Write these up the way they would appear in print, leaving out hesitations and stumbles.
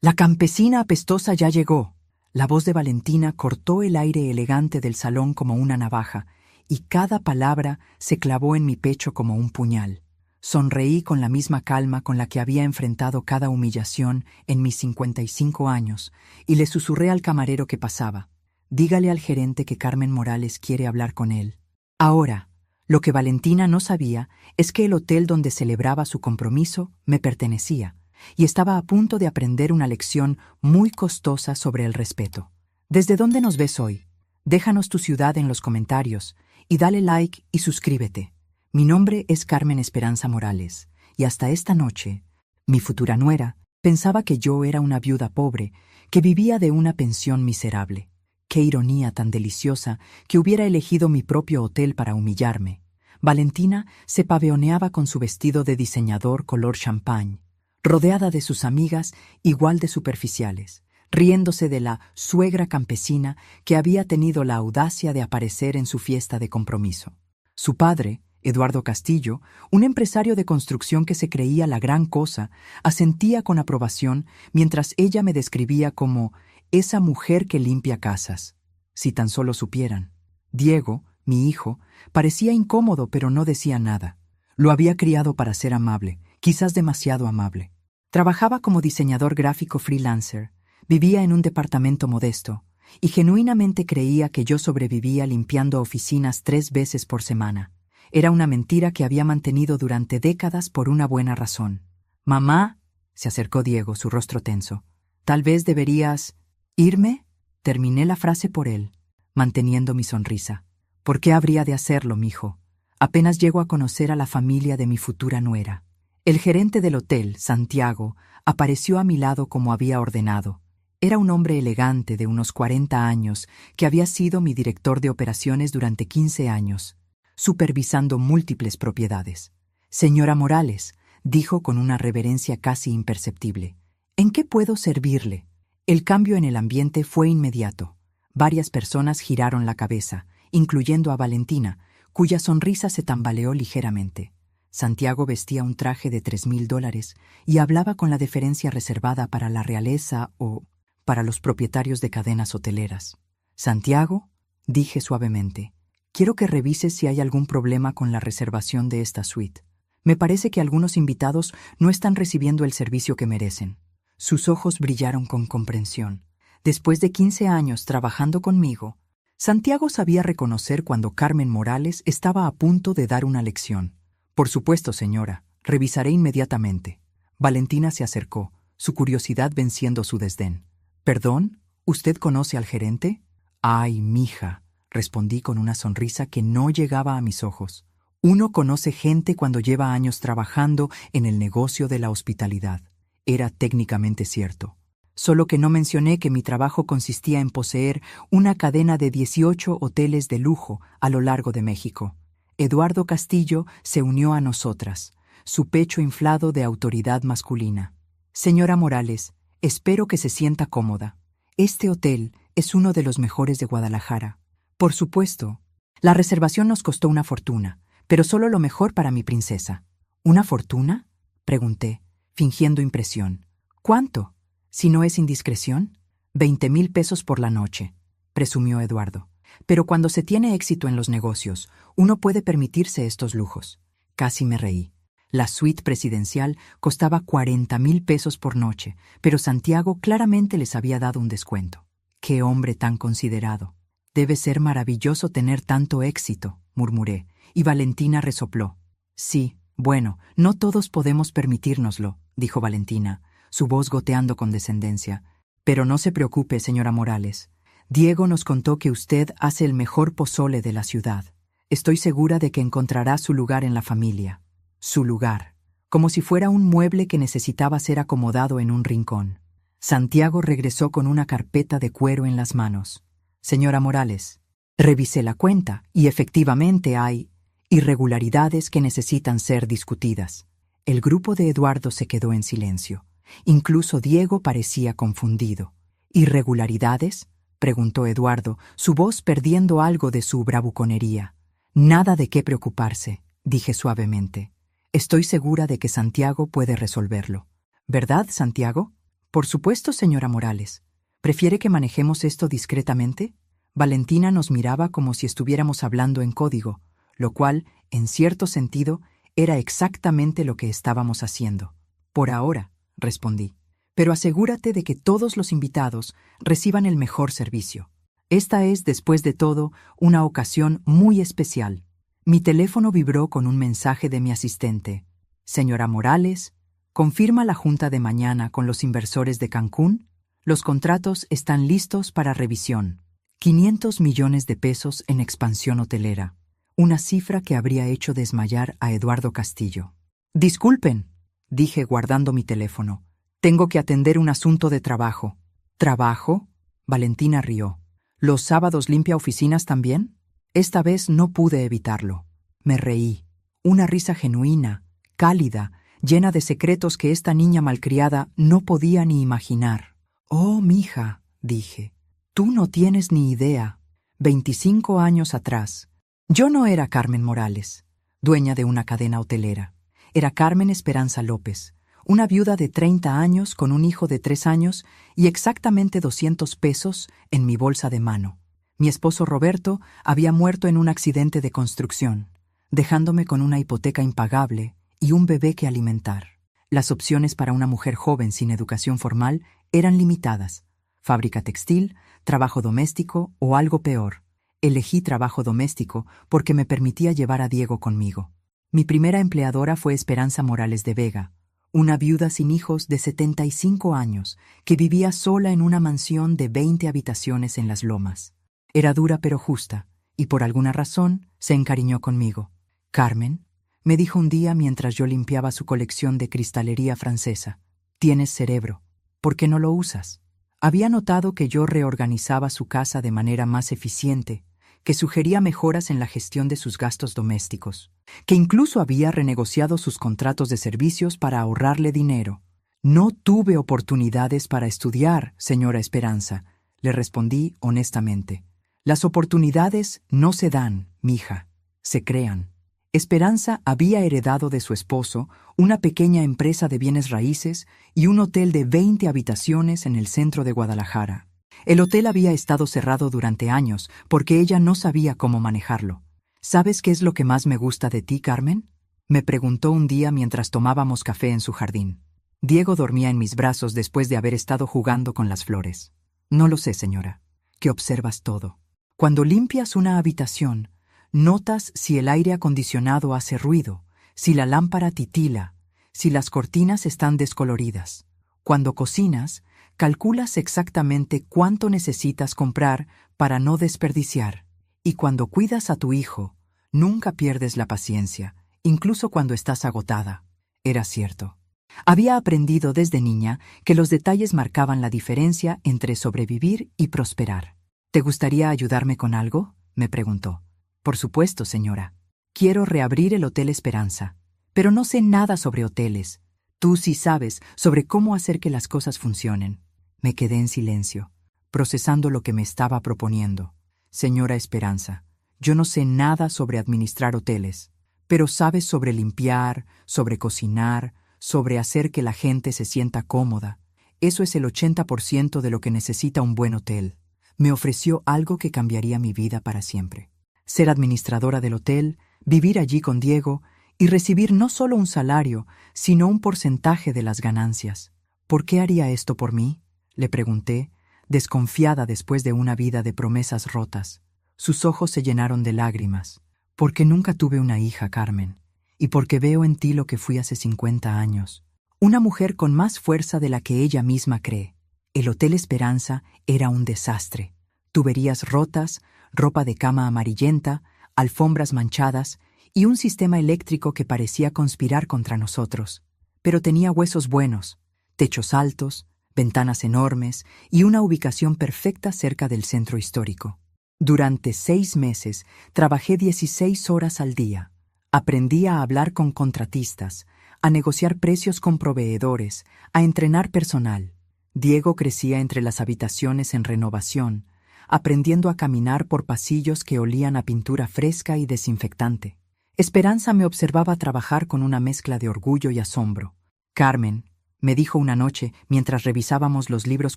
La campesina apestosa ya llegó. La voz de Valentina cortó el aire elegante del salón como una navaja, y cada palabra se clavó en mi pecho como un puñal. Sonreí con la misma calma con la que había enfrentado cada humillación en mis 55 años, y le susurré al camarero que pasaba: dígale al gerente que Carmen Morales quiere hablar con él. Ahora, lo que Valentina no sabía es que el hotel donde celebraba su compromiso me pertenecía, y estaba a punto de aprender una lección muy costosa sobre el respeto. ¿Desde dónde nos ves hoy? Déjanos tu ciudad en los comentarios, y dale like y suscríbete. Mi nombre es Carmen Esperanza Morales, y hasta esta noche, mi futura nuera pensaba que yo era una viuda pobre que vivía de una pensión miserable. Qué ironía tan deliciosa que hubiera elegido mi propio hotel para humillarme. Valentina se pavoneaba con su vestido de diseñador color champán, rodeada de sus amigas igual de superficiales, riéndose de la suegra campesina que había tenido la audacia de aparecer en su fiesta de compromiso. Su padre, Eduardo Castillo, un empresario de construcción que se creía la gran cosa, asentía con aprobación mientras ella me describía como esa mujer que limpia casas. Si tan solo supieran. Diego, mi hijo, parecía incómodo pero no decía nada. Lo había criado para ser amable, quizás demasiado amable. Trabajaba como diseñador gráfico freelancer, vivía en un departamento modesto, y genuinamente creía que yo sobrevivía limpiando oficinas 3 veces por semana. Era una mentira que había mantenido durante décadas por una buena razón. «Mamá», se acercó Diego, su rostro tenso, «tal vez deberías...» «¿Irme?», terminé la frase por él, manteniendo mi sonrisa. «¿Por qué habría de hacerlo, mijo? Apenas llego a conocer a la familia de mi futura nuera». El gerente del hotel, Santiago, apareció a mi lado como había ordenado. Era un hombre elegante de unos 40 años que había sido mi director de operaciones durante 15 años, supervisando múltiples propiedades. «Señora Morales», dijo con una reverencia casi imperceptible, «¿en qué puedo servirle?». El cambio en el ambiente fue inmediato. Varias personas giraron la cabeza, incluyendo a Valentina, cuya sonrisa se tambaleó ligeramente. Santiago vestía un traje de $3,000 y hablaba con la deferencia reservada para la realeza o para los propietarios de cadenas hoteleras. «Santiago», dije suavemente, «quiero que revises si hay algún problema con la reservación de esta suite. Me parece que algunos invitados no están recibiendo el servicio que merecen». Sus ojos brillaron con comprensión. Después de 15 años trabajando conmigo, Santiago sabía reconocer cuando Carmen Morales estaba a punto de dar una lección. «Por supuesto, señora. Revisaré inmediatamente». Valentina se acercó, su curiosidad venciendo su desdén. «¿Perdón? ¿Usted conoce al gerente?». «Ay, mija», respondí con una sonrisa que no llegaba a mis ojos. Uno conoce gente cuando lleva años trabajando en el negocio de la hospitalidad. Era técnicamente cierto. Solo que no mencioné que mi trabajo consistía en poseer una cadena de 18 hoteles de lujo a lo largo de México. Eduardo Castillo se unió a nosotras, su pecho inflado de autoridad masculina. «Señora Morales, espero que se sienta cómoda. Este hotel es uno de los mejores de Guadalajara. Por supuesto, la reservación nos costó una fortuna, pero solo lo mejor para mi princesa». «¿Una fortuna?», pregunté, fingiendo impresión. «¿Cuánto? Si no es indiscreción». $20,000 por la noche, presumió Eduardo. «Pero cuando se tiene éxito en los negocios, uno puede permitirse estos lujos». Casi me reí. La suite presidencial costaba $40,000 por noche, pero Santiago claramente les había dado un descuento. «Qué hombre tan considerado. Debe ser maravilloso tener tanto éxito», murmuré, y Valentina resopló. «Sí, bueno, no todos podemos permitírnoslo», dijo Valentina, su voz goteando con descendencia. «Pero no se preocupe, señora Morales. Diego nos contó que usted hace el mejor pozole de la ciudad. Estoy segura de que encontrará su lugar en la familia». Su lugar, como si fuera un mueble que necesitaba ser acomodado en un rincón. Santiago regresó con una carpeta de cuero en las manos. «Señora Morales, revisé la cuenta y efectivamente hay irregularidades que necesitan ser discutidas». El grupo de Eduardo se quedó en silencio. Incluso Diego parecía confundido. «¿Irregularidades?», preguntó Eduardo, su voz perdiendo algo de su bravuconería. «Nada de qué preocuparse», dije suavemente. «Estoy segura de que Santiago puede resolverlo». «¿Verdad, Santiago?». Por supuesto, señora Morales. ¿Prefiere que manejemos esto discretamente? Valentina nos miraba como si estuviéramos hablando en código, lo cual, en cierto sentido, era exactamente lo que estábamos haciendo. Por ahora, respondí. Pero asegúrate de que todos los invitados reciban el mejor servicio. Esta es, después de todo, una ocasión muy especial. Mi teléfono vibró con un mensaje de mi asistente. Señora Morales, ¿confirma la junta de mañana con los inversores de Cancún? Los contratos están listos para revisión. 500 millones de pesos en expansión hotelera. Una cifra que habría hecho desmayar a Eduardo Castillo. Disculpen, dije guardando mi teléfono. Tengo que atender un asunto de trabajo. ¿Trabajo? Valentina rió. ¿Los sábados limpia oficinas también? Esta vez no pude evitarlo. Me reí. Una risa genuina, cálida, llena de secretos que esta niña malcriada no podía ni imaginar. Oh, mija, dije, tú no tienes ni idea. 25 años atrás, yo no era Carmen Morales, dueña de una cadena hotelera. Era Carmen Esperanza López, una viuda de 30 años con un hijo de 3 años y exactamente 200 pesos en mi bolsa de mano. Mi esposo Roberto había muerto en un accidente de construcción, dejándome con una hipoteca impagable y un bebé que alimentar. Las opciones para una mujer joven sin educación formal eran limitadas. Fábrica textil, trabajo doméstico o algo peor. Elegí trabajo doméstico porque me permitía llevar a Diego conmigo. Mi primera empleadora fue Esperanza Morales de Vega, una viuda sin hijos de 75 años que vivía sola en una mansión de 20 habitaciones en Las Lomas. Era dura pero justa, y por alguna razón se encariñó conmigo. Carmen, me dijo un día mientras yo limpiaba su colección de cristalería francesa, tienes cerebro, ¿por qué no lo usas? Había notado que yo reorganizaba su casa de manera más eficiente, que sugería mejoras en la gestión de sus gastos domésticos, que incluso había renegociado sus contratos de servicios para ahorrarle dinero. No tuve oportunidades para estudiar, señora Esperanza, le respondí honestamente. Las oportunidades no se dan, mija, se crean. Esperanza había heredado de su esposo una pequeña empresa de bienes raíces y un hotel de 20 habitaciones en el centro de Guadalajara. El hotel había estado cerrado durante años porque ella no sabía cómo manejarlo. ¿Sabes qué es lo que más me gusta de ti, Carmen? Me preguntó un día mientras tomábamos café en su jardín. Diego dormía en mis brazos después de haber estado jugando con las flores. No lo sé, señora, que observas todo. Cuando limpias una habitación, notas si el aire acondicionado hace ruido, si la lámpara titila, si las cortinas están descoloridas. Cuando cocinas, calculas exactamente cuánto necesitas comprar para no desperdiciar. Y cuando cuidas a tu hijo, nunca pierdes la paciencia, incluso cuando estás agotada. Era cierto. Había aprendido desde niña que los detalles marcaban la diferencia entre sobrevivir y prosperar. ¿Te gustaría ayudarme con algo?, me preguntó. Por supuesto, señora. Quiero reabrir el Hotel Esperanza, pero no sé nada sobre hoteles. Tú sí sabes sobre cómo hacer que las cosas funcionen. Me quedé en silencio, procesando lo que me estaba proponiendo. Señora Esperanza, yo no sé nada sobre administrar hoteles, pero sabes sobre limpiar, sobre cocinar, sobre hacer que la gente se sienta cómoda. Eso es el 80% de lo que necesita un buen hotel. Me ofreció algo que cambiaría mi vida para siempre. Ser administradora del hotel, vivir allí con Diego y recibir no solo un salario, sino un porcentaje de las ganancias. ¿Por qué haría esto por mí?, le pregunté, desconfiada después de una vida de promesas rotas. Sus ojos se llenaron de lágrimas. Porque nunca tuve una hija, Carmen, y porque veo en ti lo que fui hace 50 años. Una mujer con más fuerza de la que ella misma cree. El Hotel Esperanza era un desastre. Tuberías rotas, ropa de cama amarillenta, alfombras manchadas y un sistema eléctrico que parecía conspirar contra nosotros. Pero tenía huesos buenos, techos altos, ventanas enormes y una ubicación perfecta cerca del centro histórico. Durante 6 meses trabajé 16 horas al día. Aprendí a hablar con contratistas, a negociar precios con proveedores, a entrenar personal. Diego crecía entre las habitaciones en renovación, aprendiendo a caminar por pasillos que olían a pintura fresca y desinfectante. Esperanza me observaba trabajar con una mezcla de orgullo y asombro. Carmen, me dijo una noche mientras revisábamos los libros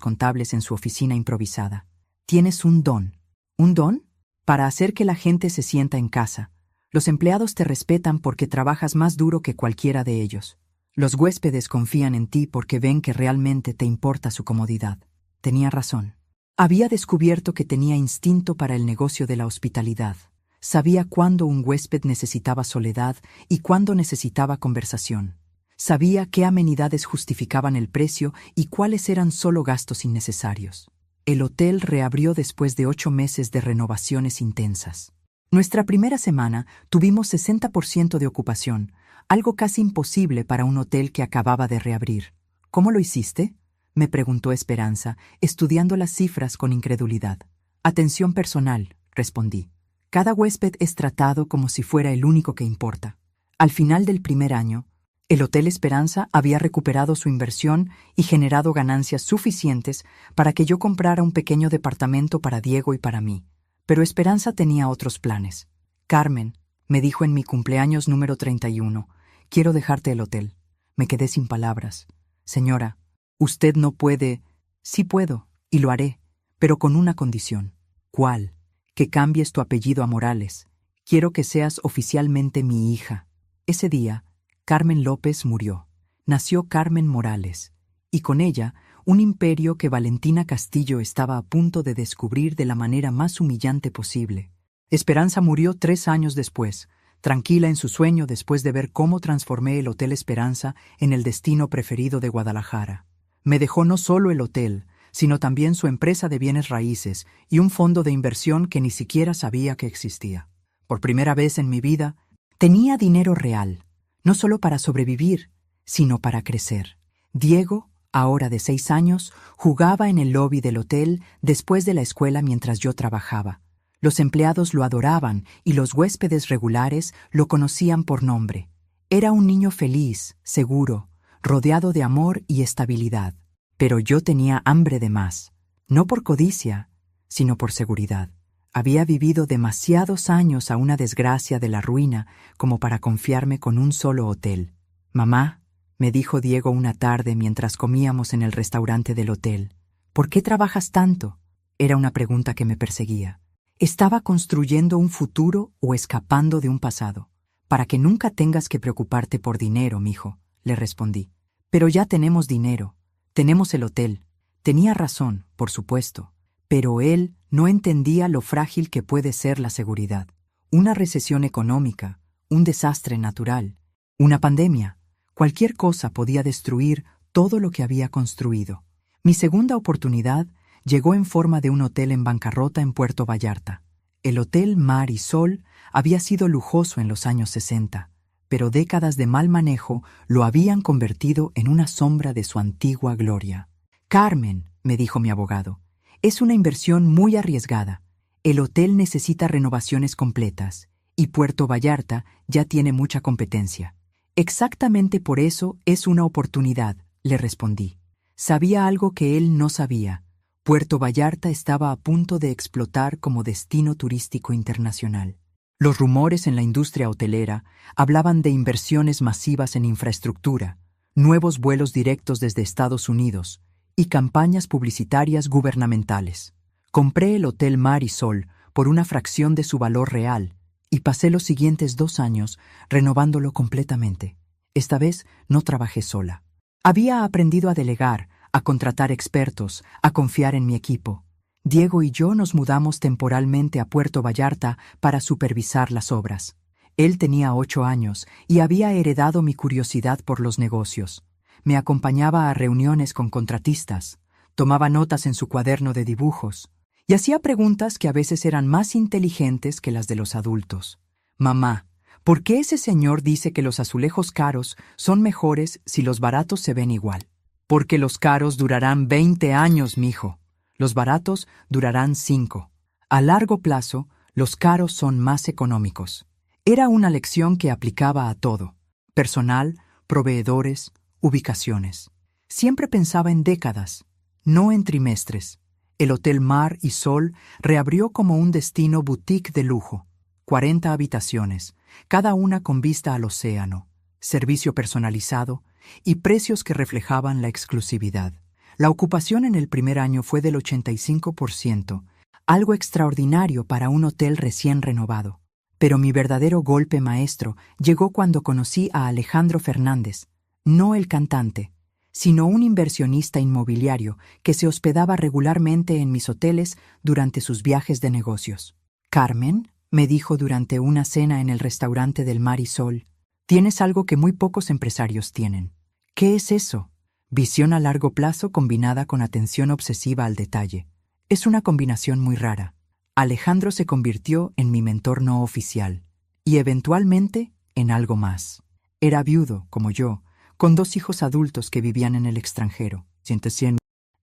contables en su oficina improvisada. Tienes un don. ¿Un don? Para hacer que la gente se sienta en casa. Los empleados te respetan porque trabajas más duro que cualquiera de ellos. Los huéspedes confían en ti porque ven que realmente te importa su comodidad. Tenía razón. Había descubierto que tenía instinto para el negocio de la hospitalidad. Sabía cuándo un huésped necesitaba soledad y cuándo necesitaba conversación. Sabía qué amenidades justificaban el precio y cuáles eran solo gastos innecesarios. El hotel reabrió después de 8 meses de renovaciones intensas. Nuestra primera semana tuvimos 60% de ocupación, algo casi imposible para un hotel que acababa de reabrir. ¿Cómo lo hiciste?, me preguntó Esperanza, estudiando las cifras con incredulidad. Atención personal, respondí. Cada huésped es tratado como si fuera el único que importa. Al final del primer año, el Hotel Esperanza había recuperado su inversión y generado ganancias suficientes para que yo comprara un pequeño departamento para Diego y para mí. Pero Esperanza tenía otros planes. Carmen, me dijo en mi cumpleaños número 31, quiero dejarte el hotel. Me quedé sin palabras. Señora, usted no puede. Sí puedo, y lo haré, pero con una condición. ¿Cuál? Que cambies tu apellido a Morales. Quiero que seas oficialmente mi hija. Ese día, Carmen López murió. Nació Carmen Morales, y con ella un imperio que Valentina Castillo estaba a punto de descubrir de la manera más humillante posible. Esperanza murió 3 años después, tranquila en su sueño después de ver cómo transformé el Hotel Esperanza en el destino preferido de Guadalajara. Me dejó no solo el hotel, sino también su empresa de bienes raíces y un fondo de inversión que ni siquiera sabía que existía. Por primera vez en mi vida, tenía dinero real, no solo para sobrevivir, sino para crecer. Diego, ahora de 6 años, jugaba en el lobby del hotel después de la escuela mientras yo trabajaba. Los empleados lo adoraban y los huéspedes regulares lo conocían por nombre. Era un niño feliz, seguro, rodeado de amor y estabilidad. Pero yo tenía hambre de más, no por codicia, sino por seguridad. Había vivido demasiados años a una desgracia de la ruina como para confiarme con un solo hotel. Mamá, me dijo Diego una tarde mientras comíamos en el restaurante del hotel, ¿por qué trabajas tanto? Era una pregunta que me perseguía. ¿Estaba construyendo un futuro o escapando de un pasado? Para que nunca tengas que preocuparte por dinero, mijo, le respondí. Pero ya tenemos dinero. Tenemos el hotel. Tenía razón, por supuesto, pero él no entendía lo frágil que puede ser la seguridad. Una recesión económica, un desastre natural, una pandemia, cualquier cosa podía destruir todo lo que había construido. Mi segunda oportunidad llegó en forma de un hotel en bancarrota en Puerto Vallarta. El Hotel Mar y Sol había sido lujoso en los años 60. Pero décadas de mal manejo lo habían convertido en una sombra de su antigua gloria. Carmen, me dijo mi abogado, es una inversión muy arriesgada. El hotel necesita renovaciones completas y Puerto Vallarta ya tiene mucha competencia. Exactamente por eso es una oportunidad, le respondí. Sabía algo que él no sabía. Puerto Vallarta estaba a punto de explotar como destino turístico internacional. Los rumores en la industria hotelera hablaban de inversiones masivas en infraestructura, nuevos vuelos directos desde Estados Unidos y campañas publicitarias gubernamentales. Compré el Hotel Mar y Sol por una fracción de su valor real y pasé los siguientes 2 años renovándolo completamente. Esta vez no trabajé sola. Había aprendido a delegar, a contratar expertos, a confiar en mi equipo. Diego y yo nos mudamos temporalmente a Puerto Vallarta para supervisar las obras. Él tenía 8 años y había heredado mi curiosidad por los negocios. Me acompañaba a reuniones con contratistas, tomaba notas en su cuaderno de dibujos y hacía preguntas que a veces eran más inteligentes que las de los adultos. Mamá, ¿por qué ese señor dice que los azulejos caros son mejores si los baratos se ven igual? Porque los caros durarán 20 años, mijo. Los baratos durarán 5. A largo plazo, los caros son más económicos. Era una lección que aplicaba a todo: personal, proveedores, ubicaciones. Siempre pensaba en décadas, no en trimestres. El Hotel Mar y Sol reabrió como un destino boutique de lujo. 40 habitaciones, cada una con vista al océano, servicio personalizado y precios que reflejaban la exclusividad. La ocupación en el primer año fue del 85%, algo extraordinario para un hotel recién renovado. Pero mi verdadero golpe maestro llegó cuando conocí a Alejandro Fernández, no el cantante, sino un inversionista inmobiliario que se hospedaba regularmente en mis hoteles durante sus viajes de negocios. «Carmen», me dijo durante una cena en el restaurante del Mar y Sol, «tienes algo que muy pocos empresarios tienen». «¿Qué es eso?» «Visión a largo plazo combinada con atención obsesiva al detalle. Es una combinación muy rara». Alejandro se convirtió en mi mentor no oficial y eventualmente en algo más. Era viudo, como yo, con 2 hijos adultos que vivían en el extranjero.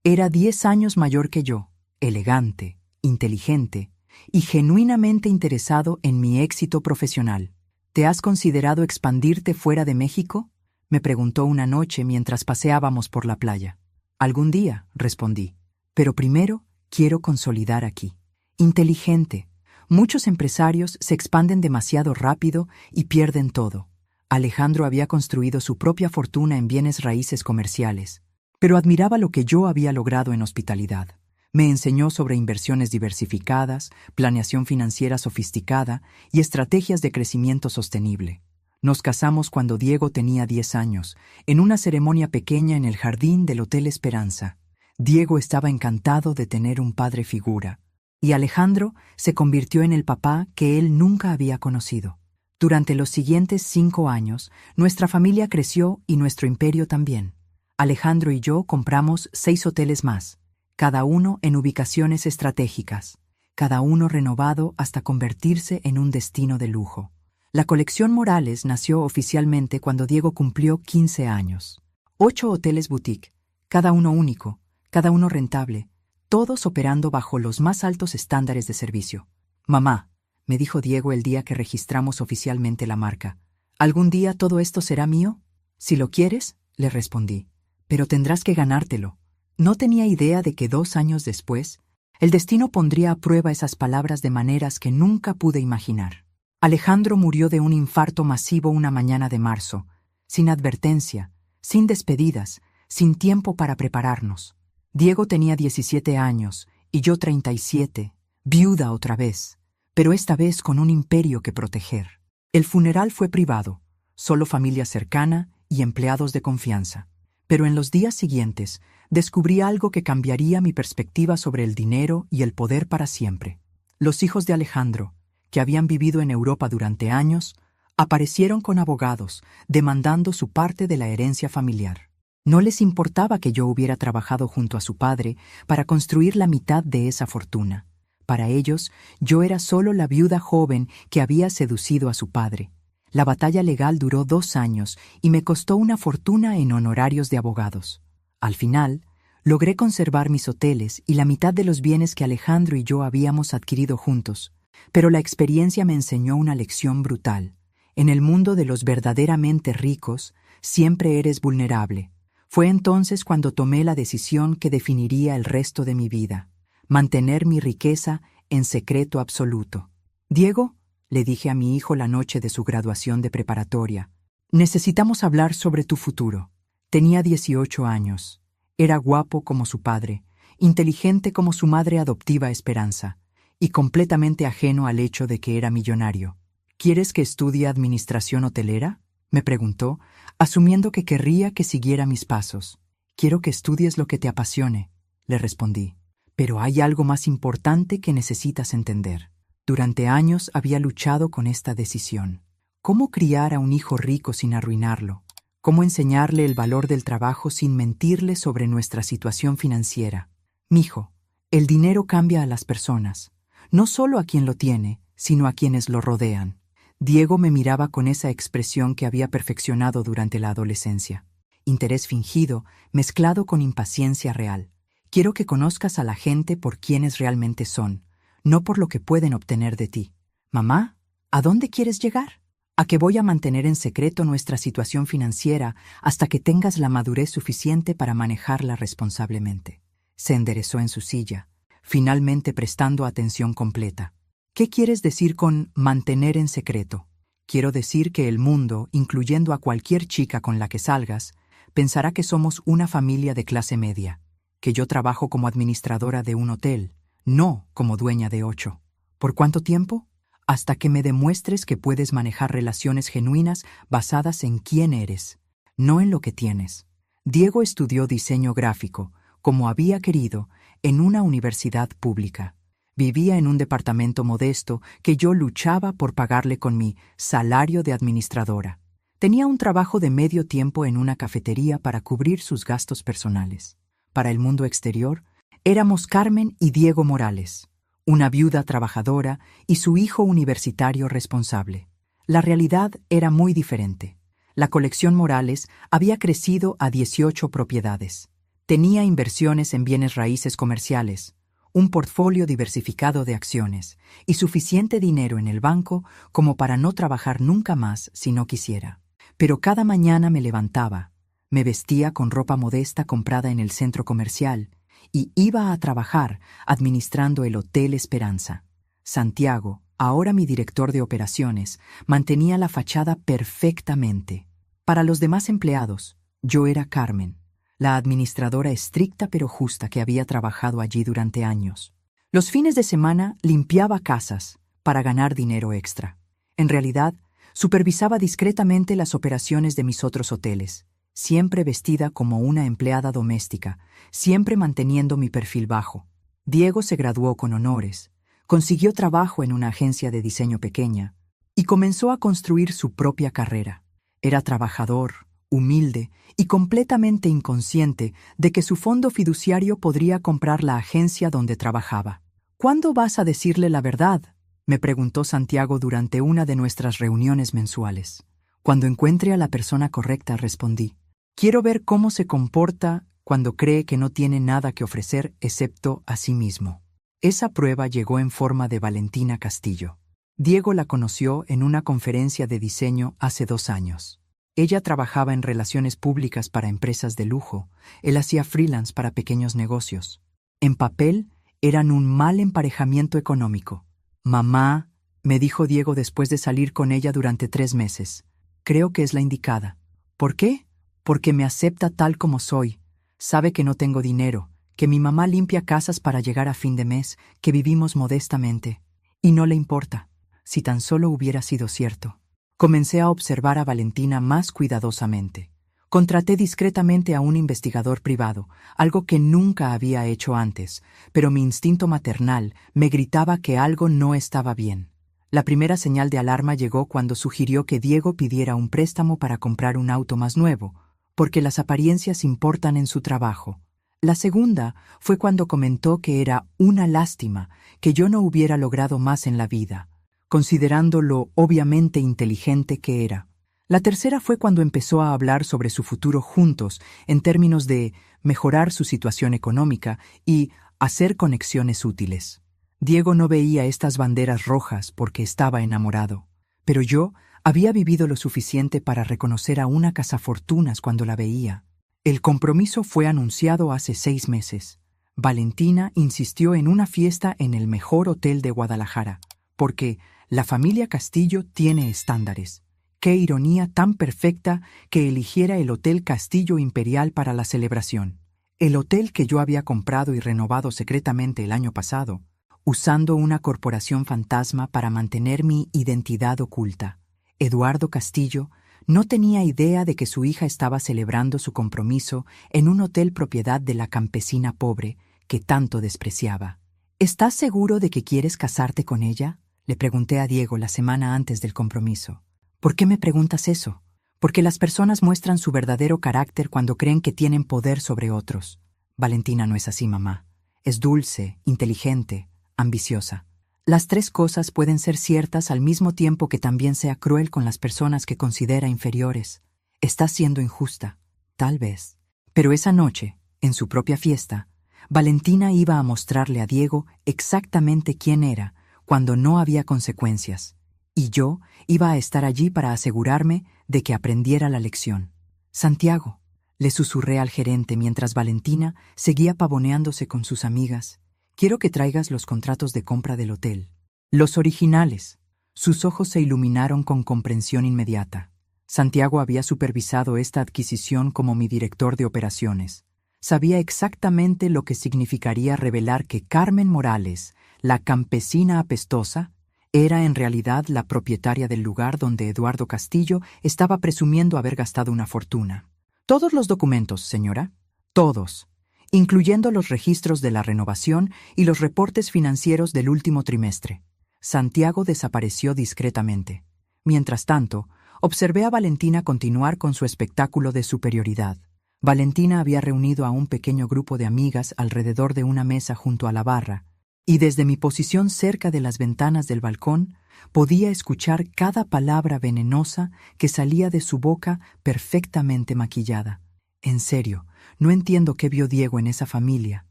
Era 10 años mayor que yo, elegante, inteligente y genuinamente interesado en mi éxito profesional. ¿Te has considerado expandirte fuera de México?, me preguntó una noche mientras paseábamos por la playa. «Algún día», respondí, «pero primero quiero consolidar aquí». Inteligente. Muchos empresarios se expanden demasiado rápido y pierden todo. Alejandro había construido su propia fortuna en bienes raíces comerciales, pero admiraba lo que yo había logrado en hospitalidad. Me enseñó sobre inversiones diversificadas, planeación financiera sofisticada y estrategias de crecimiento sostenible. Nos casamos cuando Diego tenía 10 años, en una ceremonia pequeña en el jardín del Hotel Esperanza. Diego estaba encantado de tener un padre figura, y Alejandro se convirtió en el papá que él nunca había conocido. Durante los siguientes 5 años, nuestra familia creció y nuestro imperio también. Alejandro y yo compramos 6 hoteles más, cada uno en ubicaciones estratégicas, cada uno renovado hasta convertirse en un destino de lujo. La colección Morales nació oficialmente cuando Diego cumplió 15 años. 8 hoteles boutique, cada uno único, cada uno rentable, todos operando bajo los más altos estándares de servicio. «Mamá», me dijo Diego el día que registramos oficialmente la marca, «¿algún día todo esto será mío?» «Si lo quieres», le respondí, «pero tendrás que ganártelo». No tenía idea de que 2 años después, el destino pondría a prueba esas palabras de maneras que nunca pude imaginar. Alejandro murió de un infarto masivo una mañana de marzo, sin advertencia, sin despedidas, sin tiempo para prepararnos. Diego tenía 17 años y yo 37, viuda otra vez, pero esta vez con un imperio que proteger. El funeral fue privado, solo familia cercana y empleados de confianza. Pero en los días siguientes descubrí algo que cambiaría mi perspectiva sobre el dinero y el poder para siempre. Los hijos de Alejandro, que habían vivido en Europa durante años, aparecieron con abogados demandando su parte de la herencia familiar. No les importaba que yo hubiera trabajado junto a su padre para construir la mitad de esa fortuna. Para ellos, yo era solo la viuda joven que había seducido a su padre. La batalla legal duró 2 años y me costó una fortuna en honorarios de abogados. Al final, logré conservar mis hoteles y la mitad de los bienes que Alejandro y yo habíamos adquirido juntos. Pero la experiencia me enseñó una lección brutal. En el mundo de los verdaderamente ricos, siempre eres vulnerable. Fue entonces cuando tomé la decisión que definiría el resto de mi vida: mantener mi riqueza en secreto absoluto. «Diego», le dije a mi hijo la noche de su graduación de preparatoria, «necesitamos hablar sobre tu futuro». Tenía 18 años. Era guapo como su padre, inteligente como su madre adoptiva Esperanza, y completamente ajeno al hecho de que era millonario. «¿Quieres que estudie administración hotelera?», me preguntó, asumiendo que querría que siguiera mis pasos. «Quiero que estudies lo que te apasione», le respondí. «Pero hay algo más importante que necesitas entender». Durante años había luchado con esta decisión. ¿Cómo criar a un hijo rico sin arruinarlo? ¿Cómo enseñarle el valor del trabajo sin mentirle sobre nuestra situación financiera? «Mijo, el dinero cambia a las personas, no solo a quien lo tiene, sino a quienes lo rodean». Diego me miraba con esa expresión que había perfeccionado durante la adolescencia. Interés fingido, mezclado con impaciencia real. «Quiero que conozcas a la gente por quienes realmente son, no por lo que pueden obtener de ti». «Mamá, ¿a dónde quieres llegar?». «A que voy a mantener en secreto nuestra situación financiera hasta que tengas la madurez suficiente para manejarla responsablemente». Se enderezó en su silla, finalmente prestando atención completa. «¿Qué quieres decir con mantener en secreto?». «Quiero decir que el mundo, incluyendo a cualquier chica con la que salgas, pensará que somos una familia de clase media, que yo trabajo como administradora de un hotel, no como dueña de 8. ¿Por cuánto tiempo? Hasta que me demuestres que puedes manejar relaciones genuinas basadas en quién eres, no en lo que tienes. Diego estudió diseño gráfico, como había querido, en una universidad pública. Vivía en un departamento modesto que yo luchaba por pagarle con mi salario de administradora. Tenía un trabajo de medio tiempo en una cafetería para cubrir sus gastos personales. Para el mundo exterior, éramos Carmen y Diego Morales, una viuda trabajadora y su hijo universitario responsable. La realidad era muy diferente. La colección Morales había crecido a 18 propiedades. Tenía inversiones en bienes raíces comerciales, un portfolio diversificado de acciones y suficiente dinero en el banco como para no trabajar nunca más si no quisiera. Pero cada mañana me levantaba, me vestía con ropa modesta comprada en el centro comercial y iba a trabajar administrando el Hotel Esperanza. Santiago, ahora mi director de operaciones, mantenía la fachada perfectamente. Para los demás empleados, yo era Carmen, la administradora estricta pero justa que había trabajado allí durante años. Los fines de semana limpiaba casas para ganar dinero extra. En realidad, supervisaba discretamente las operaciones de mis otros hoteles, siempre vestida como una empleada doméstica, siempre manteniendo mi perfil bajo. Diego se graduó con honores, consiguió trabajo en una agencia de diseño pequeña y comenzó a construir su propia carrera. Era trabajador, humilde y completamente inconsciente de que su fondo fiduciario podría comprar la agencia donde trabajaba. ¿Cuándo vas a decirle la verdad?, me preguntó Santiago durante una de nuestras reuniones mensuales. Cuando encuentre a la persona correcta, respondí. Quiero ver cómo se comporta cuando cree que no tiene nada que ofrecer excepto a sí mismo. Esa prueba llegó en forma de Valentina Castillo. Diego la conoció en una conferencia de diseño hace 2 años. Ella trabajaba en relaciones públicas para empresas de lujo. Él hacía freelance para pequeños negocios. En papel, eran un mal emparejamiento económico. Mamá, me dijo Diego después de salir con ella durante 3 meses. Creo que es la indicada. ¿Por qué? Porque me acepta tal como soy. Sabe que no tengo dinero, que mi mamá limpia casas para llegar a fin de mes, que vivimos modestamente. Y no le importa, si tan solo hubiera sido cierto. Comencé a observar a Valentina más cuidadosamente. Contraté discretamente a un investigador privado, algo que nunca había hecho antes, pero mi instinto maternal me gritaba que algo no estaba bien. La primera señal de alarma llegó cuando sugirió que Diego pidiera un préstamo para comprar un auto más nuevo, porque las apariencias importan en su trabajo. La segunda fue cuando comentó que era una lástima que yo no hubiera logrado más en la vida, considerando lo obviamente inteligente que era. La tercera fue cuando empezó a hablar sobre su futuro juntos en términos de mejorar su situación económica y hacer conexiones útiles. Diego no veía estas banderas rojas porque estaba enamorado, pero yo había vivido lo suficiente para reconocer a una cazafortunas cuando la veía. El compromiso fue anunciado hace 6 meses. Valentina insistió en una fiesta en el mejor hotel de Guadalajara, porque la familia Castillo tiene estándares. Qué ironía tan perfecta que eligiera el Hotel Castillo Imperial para la celebración. El hotel que yo había comprado y renovado secretamente el año pasado, usando una corporación fantasma para mantener mi identidad oculta. Eduardo Castillo no tenía idea de que su hija estaba celebrando su compromiso en un hotel propiedad de la campesina pobre que tanto despreciaba. ¿Estás seguro de que quieres casarte con ella?, le pregunté a Diego la semana antes del compromiso. ¿Por qué me preguntas eso? Porque las personas muestran su verdadero carácter cuando creen que tienen poder sobre otros. Valentina no es así, mamá. Es dulce, inteligente, ambiciosa. Las 3 cosas pueden ser ciertas al mismo tiempo que también sea cruel con las personas que considera inferiores. Está siendo injusta, tal vez. Pero esa noche, en su propia fiesta, Valentina iba a mostrarle a Diego exactamente quién era cuando no había consecuencias. Y yo iba a estar allí para asegurarme de que aprendiera la lección. Santiago, le susurré al gerente mientras Valentina seguía pavoneándose con sus amigas. Quiero que traigas los contratos de compra del hotel. Los originales. Sus ojos se iluminaron con comprensión inmediata. Santiago había supervisado esta adquisición como mi director de operaciones. Sabía exactamente lo que significaría revelar que Carmen Morales, la campesina apestosa, era en realidad la propietaria del lugar donde Eduardo Castillo estaba presumiendo haber gastado una fortuna. Todos los documentos, señora, todos, incluyendo los registros de la renovación y los reportes financieros del último trimestre. Santiago desapareció discretamente. Mientras tanto, observé a Valentina continuar con su espectáculo de superioridad. Valentina había reunido a un pequeño grupo de amigas alrededor de una mesa junto a la barra, y desde mi posición cerca de las ventanas del balcón podía escuchar cada palabra venenosa que salía de su boca perfectamente maquillada. En serio, no entiendo qué vio Diego en esa familia.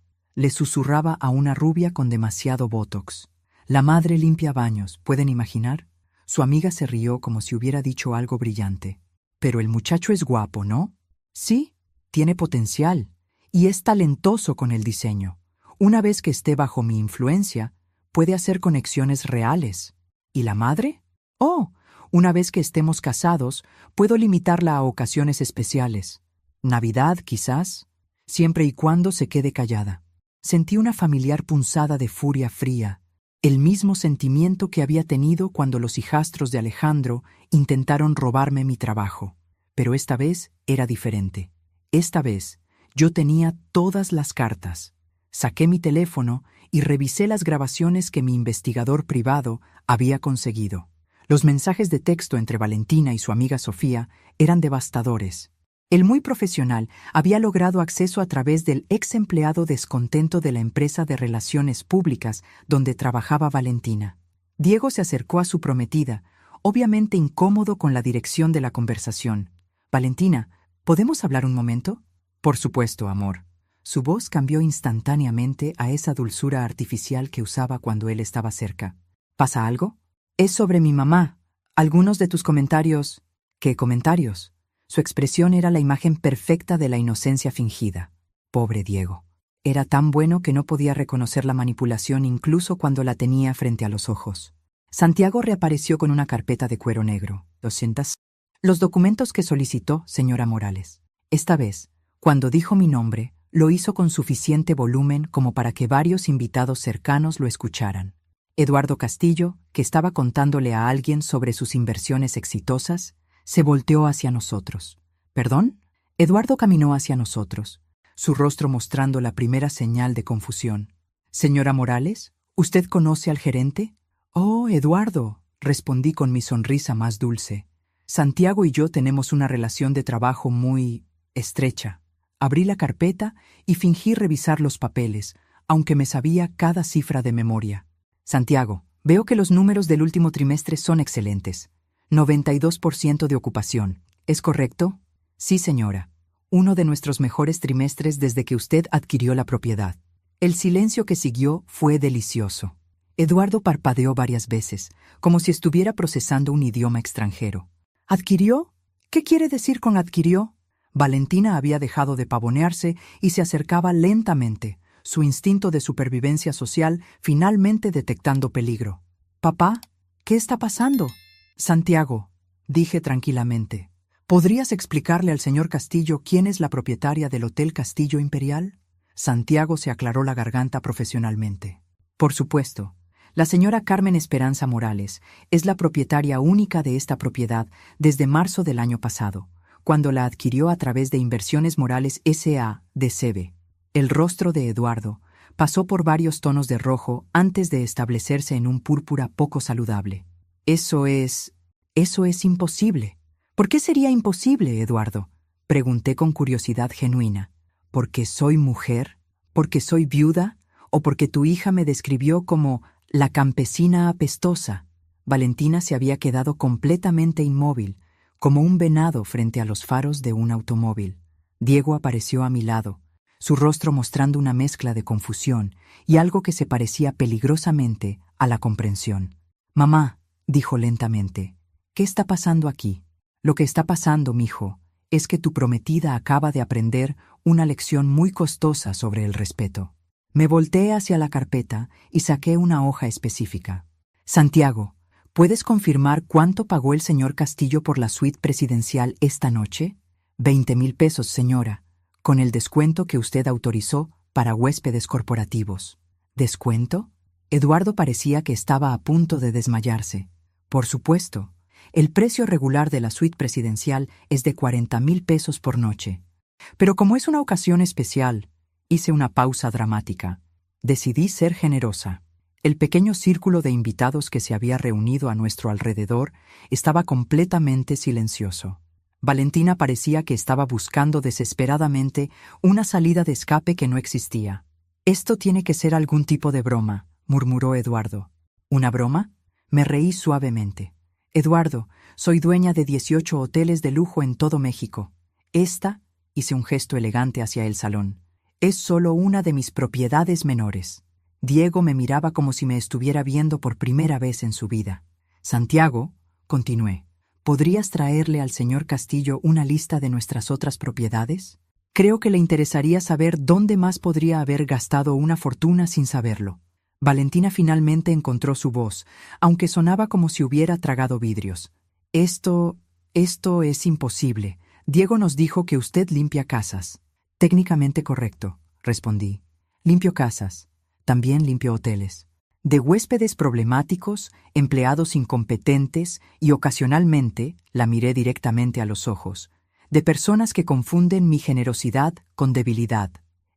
Le susurraba a una rubia con demasiado botox. La madre limpia baños, ¿pueden imaginar? Su amiga se rió como si hubiera dicho algo brillante. Pero el muchacho es guapo, ¿no? Sí, tiene potencial y es talentoso con el diseño. Una vez que esté bajo mi influencia, puede hacer conexiones reales. ¿Y la madre? Oh, una vez que estemos casados, puedo limitarla a ocasiones especiales. Navidad, quizás, siempre y cuando se quede callada. Sentí una familiar punzada de furia fría, el mismo sentimiento que había tenido cuando los hijastros de Alejandro intentaron robarme mi trabajo. Pero esta vez era diferente. Esta vez yo tenía todas las cartas. Saqué mi teléfono y revisé las grabaciones que mi investigador privado había conseguido. Los mensajes de texto entre Valentina y su amiga Sofía eran devastadores. El muy profesional había logrado acceso a través del ex empleado descontento de la empresa de relaciones públicas donde trabajaba Valentina. Diego se acercó a su prometida, obviamente incómodo con la dirección de la conversación. «Valentina, ¿podemos hablar un momento?» «Por supuesto, amor». Su voz cambió instantáneamente a esa dulzura artificial que usaba cuando él estaba cerca. ¿Pasa algo? Es sobre mi mamá. Algunos de tus comentarios... ¿Qué comentarios? Su expresión era la imagen perfecta de la inocencia fingida. Pobre Diego. Era tan bueno que no podía reconocer la manipulación incluso cuando la tenía frente a los ojos. Santiago reapareció con una carpeta de cuero negro. Los documentos que solicitó, señora Morales. Esta vez, cuando dijo mi nombre, lo hizo con suficiente volumen como para que varios invitados cercanos lo escucharan. Eduardo Castillo, que estaba contándole a alguien sobre sus inversiones exitosas, se volteó hacia nosotros. ¿Perdón? Eduardo caminó hacia nosotros, su rostro mostrando la primera señal de confusión. «Señora Morales, ¿usted conoce al gerente?» «Oh, Eduardo», respondí con mi sonrisa más dulce. «Santiago y yo tenemos una relación de trabajo muy estrecha». Abrí la carpeta y fingí revisar los papeles, aunque me sabía cada cifra de memoria. «Santiago, veo que los números del último trimestre son excelentes. 92% de ocupación. ¿Es correcto?» «Sí, señora. Uno de nuestros mejores trimestres desde que usted adquirió la propiedad». El silencio que siguió fue delicioso. Eduardo parpadeó varias veces, como si estuviera procesando un idioma extranjero. «¿Adquirió? ¿Qué quiere decir con adquirió?» Valentina había dejado de pavonearse y se acercaba lentamente, su instinto de supervivencia social finalmente detectando peligro. «Papá, ¿qué está pasando?» «Santiago», dije tranquilamente, ¿podrías explicarle al señor Castillo quién es la propietaria del Hotel Castillo Imperial? Santiago se aclaró la garganta profesionalmente. Por supuesto, la señora Carmen Esperanza Morales es la propietaria única de esta propiedad desde marzo del año pasado, cuando la adquirió a través de Inversiones Morales S.A. de CB. El rostro de Eduardo pasó por varios tonos de rojo antes de establecerse en un púrpura poco saludable. Eso es imposible. ¿Por qué sería imposible, Eduardo?, pregunté con curiosidad genuina. ¿Porque soy mujer? ¿Porque soy viuda? ¿O porque tu hija me describió como la campesina apestosa? Valentina se había quedado completamente inmóvil, como un venado frente a los faros de un automóvil. Diego apareció a mi lado, su rostro mostrando una mezcla de confusión y algo que se parecía peligrosamente a la comprensión. «Mamá», dijo lentamente, «¿qué está pasando aquí?» «Lo que está pasando, mijo, es que tu prometida acaba de aprender una lección muy costosa sobre el respeto». Me volteé hacia la carpeta y saqué una hoja específica. «Santiago, ¿Puedes confirmar cuánto pagó el señor Castillo por la suite presidencial esta noche? 20,000 pesos, señora, con el descuento que usted autorizó para huéspedes corporativos. ¿Descuento? Eduardo parecía que estaba a punto de desmayarse. Por supuesto, el precio regular de la suite presidencial es de 40,000 pesos por noche. Pero como es una ocasión especial, hice una pausa dramática. Decidí ser generosa. El pequeño círculo de invitados que se había reunido a nuestro alrededor estaba completamente silencioso. Valentina parecía que estaba buscando desesperadamente una salida de escape que no existía. «Esto tiene que ser algún tipo de broma», murmuró Eduardo. «¿Una broma?». Me reí suavemente. «Eduardo, soy dueña de 18 hoteles de lujo en todo México. Esta», hice un gesto elegante hacia el salón, «es solo una de mis propiedades menores». Diego me miraba como si me estuviera viendo por primera vez en su vida. «Santiago», continué, «¿podrías traerle al señor Castillo una lista de nuestras otras propiedades? Creo que le interesaría saber dónde más podría haber gastado una fortuna sin saberlo». Valentina finalmente encontró su voz, aunque sonaba como si hubiera tragado vidrios. Esto es imposible. Diego nos dijo que usted limpia casas». «Técnicamente correcto», respondí. «Limpio casas. También limpio hoteles. De huéspedes problemáticos, empleados incompetentes y ocasionalmente, la miré directamente a los ojos, de personas que confunden mi generosidad con debilidad».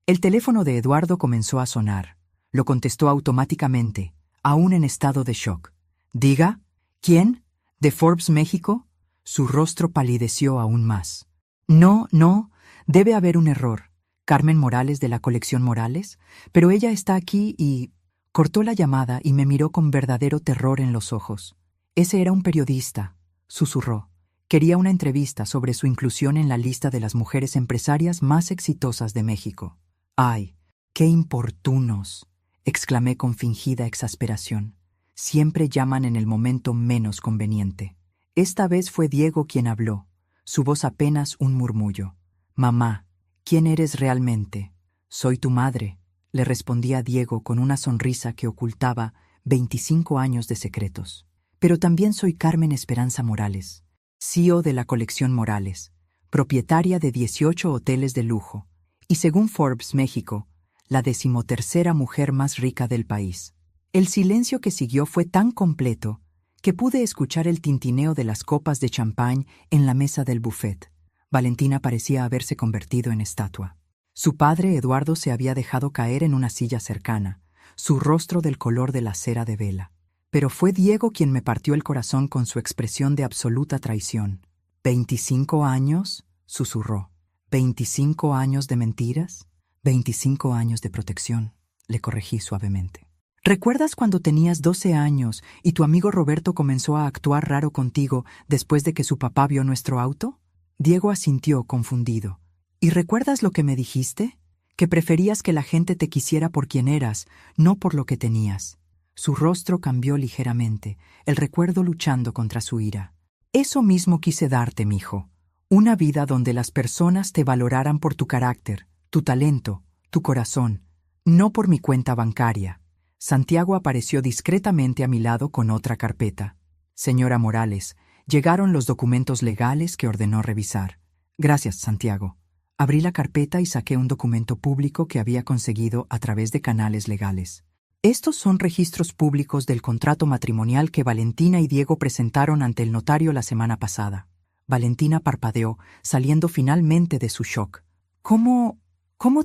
El teléfono de Eduardo comenzó a sonar. Lo contestó automáticamente, aún en estado de shock. «Diga, ¿quién? ¿De Forbes México?». Su rostro palideció aún más. No, debe haber un error. «Carmen Morales de la colección Morales, pero ella está aquí y...». Cortó la llamada y me miró con verdadero terror en los ojos. «Ese era un periodista», susurró. «Quería una entrevista sobre su inclusión en la lista de las mujeres empresarias más exitosas de México». «¡Ay, qué importunos!», exclamé con fingida exasperación. «Siempre llaman en el momento menos conveniente». Esta vez fue Diego quien habló, su voz apenas un murmullo. «Mamá, ¿quién eres realmente?». «Soy tu madre», le respondía Diego con una sonrisa que ocultaba 25 años de secretos. «Pero también soy Carmen Esperanza Morales, CEO de la colección Morales, propietaria de 18 hoteles de lujo, y según Forbes México, la 13ª mujer más rica del país». El silencio que siguió fue tan completo que pude escuchar el tintineo de las copas de champán en la mesa del buffet. Valentina parecía haberse convertido en estatua. Su padre, Eduardo, se había dejado caer en una silla cercana, su rostro del color de la cera de vela. Pero fue Diego quien me partió el corazón con su expresión de absoluta traición. «¿25 años?», susurró. «¿25 años de mentiras?». «25 años de protección», le corregí suavemente. «¿Recuerdas cuando tenías 12 años y tu amigo Roberto comenzó a actuar raro contigo después de que su papá vio nuestro auto?». Diego asintió, confundido. «¿Y recuerdas lo que me dijiste? Que preferías que la gente te quisiera por quien eras, no por lo que tenías». Su rostro cambió ligeramente, el recuerdo luchando contra su ira. «Eso mismo quise darte, mijo. Una vida donde las personas te valoraran por tu carácter, tu talento, tu corazón, no por mi cuenta bancaria». Santiago apareció discretamente a mi lado con otra carpeta. «Señora Morales, llegaron los documentos legales que ordenó revisar». «Gracias, Santiago». Abrí la carpeta y saqué un documento público que había conseguido a través de canales legales. «Estos son registros públicos del contrato matrimonial que Valentina y Diego presentaron ante el notario la semana pasada». Valentina parpadeó, saliendo finalmente de su shock. ¿Cómo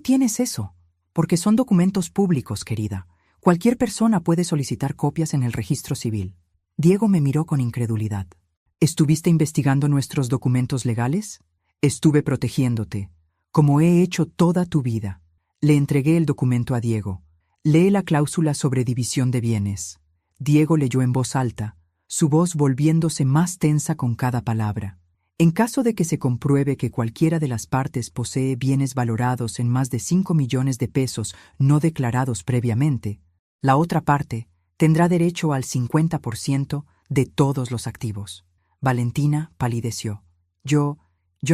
tienes eso? Porque son documentos públicos, querida. Cualquier persona puede solicitar copias en el registro civil». Diego me miró con incredulidad. «¿Estuviste investigando nuestros documentos legales?». «Estuve protegiéndote, como he hecho toda tu vida». Le entregué el documento a Diego. «Lee la cláusula sobre división de bienes». Diego leyó en voz alta, su voz volviéndose más tensa con cada palabra. «En caso de que se compruebe que cualquiera de las partes posee bienes valorados en más de 5 millones de pesos no declarados previamente, la otra parte tendrá derecho al 50% de todos los activos». Valentina palideció. Yo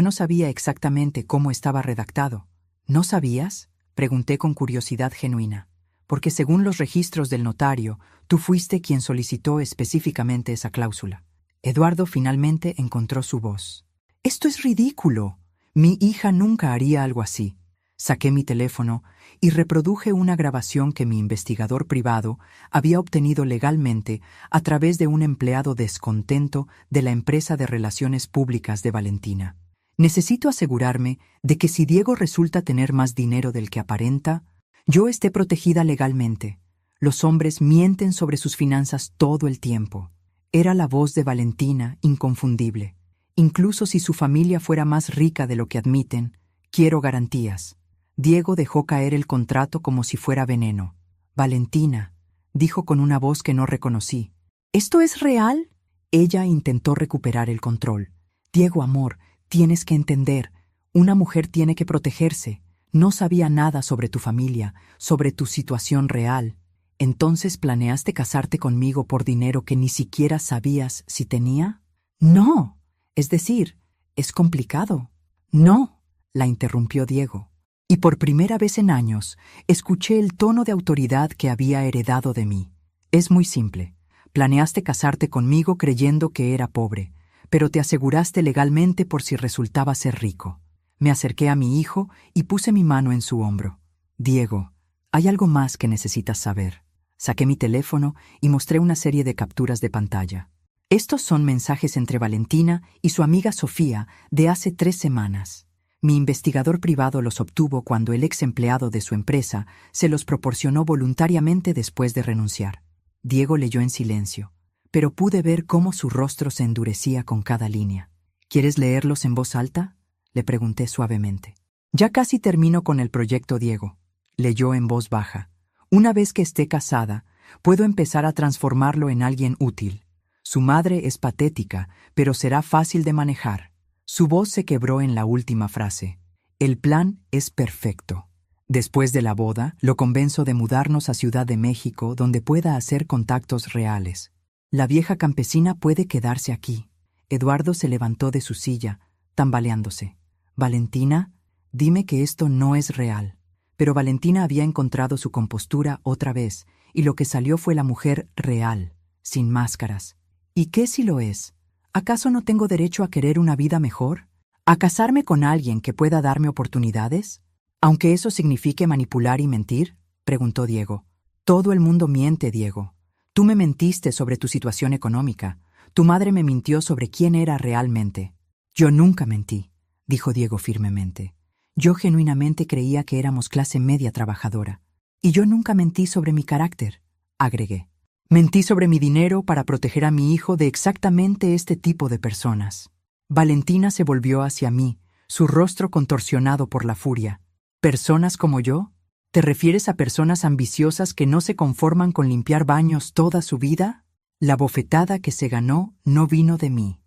no sabía exactamente cómo estaba redactado». «¿No sabías?», pregunté con curiosidad genuina. porque según los registros del notario, tú fuiste quien solicitó específicamente esa cláusula. Eduardo finalmente encontró su voz. «Esto es ridículo. Mi hija nunca haría algo así». Saqué mi teléfono y reproduje una grabación que mi investigador privado había obtenido legalmente a través de un empleado descontento de la empresa de relaciones públicas de Valentina. Necesito asegurarme de que si Diego resulta tener más dinero del que aparenta, yo esté protegida legalmente. Los hombres mienten sobre sus finanzas todo el tiempo. Era la voz de Valentina, inconfundible. Incluso si su familia fuera más rica de lo que admiten, quiero garantías. Diego dejó caer el contrato como si fuera veneno. «Valentina», dijo con una voz que no reconocí. «¿Esto es real?» Ella intentó recuperar el control. «Diego, amor, tienes que entender. Una mujer tiene que protegerse. No sabía nada sobre tu familia, sobre tu situación real. ¿Entonces planeaste casarte conmigo por dinero que ni siquiera sabías si tenía?» «No. Es decir, es complicado». «No», la interrumpió Diego. Y por primera vez en años, escuché el tono de autoridad que había heredado de mí. «Es muy simple. Planeaste casarte conmigo creyendo que era pobre, pero te aseguraste legalmente por si resultaba ser rico». Me acerqué a mi hijo y puse mi mano en su hombro. «Diego, hay algo más que necesitas saber». Saqué mi teléfono y mostré una serie de capturas de pantalla. Estos son mensajes entre Valentina y su amiga Sofía de hace 3 semanas. Mi investigador privado los obtuvo cuando el ex empleado de su empresa se los proporcionó voluntariamente después de renunciar. Diego leyó en silencio, pero pude ver cómo su rostro se endurecía con cada línea. «¿Quieres leerlos en voz alta?», le pregunté suavemente. «Ya casi termino con el proyecto, Diego», leyó en voz baja. «Una vez que esté casada, puedo empezar a transformarlo en alguien útil. Su madre es patética, pero será fácil de manejar». Su voz se quebró en la última frase. «El plan es perfecto. Después de la boda, lo convenzo de mudarnos a Ciudad de México, donde pueda hacer contactos reales. La vieja campesina puede quedarse aquí». Eduardo se levantó de su silla, tambaleándose. «Valentina, dime que esto no es real». Pero Valentina había encontrado su compostura otra vez, y lo que salió fue la mujer real, sin máscaras. «¿Y qué si lo es? ¿Acaso no tengo derecho a querer una vida mejor? ¿A casarme con alguien que pueda darme oportunidades? ¿Aunque eso signifique manipular y mentir?», preguntó Diego. «Todo el mundo miente, Diego. Tú me mentiste sobre tu situación económica. Tu madre me mintió sobre quién era realmente». «Yo nunca mentí», dijo Diego firmemente. «Yo genuinamente creía que éramos clase media trabajadora. Y yo nunca mentí sobre mi carácter», agregué. «Mentí sobre mi dinero para proteger a mi hijo de exactamente este tipo de personas». Valentina se volvió hacia mí, su rostro contorsionado por la furia. «¿Personas como yo? ¿Te refieres a personas ambiciosas que no se conforman con limpiar baños toda su vida?» La bofetada que se ganó no vino de mí,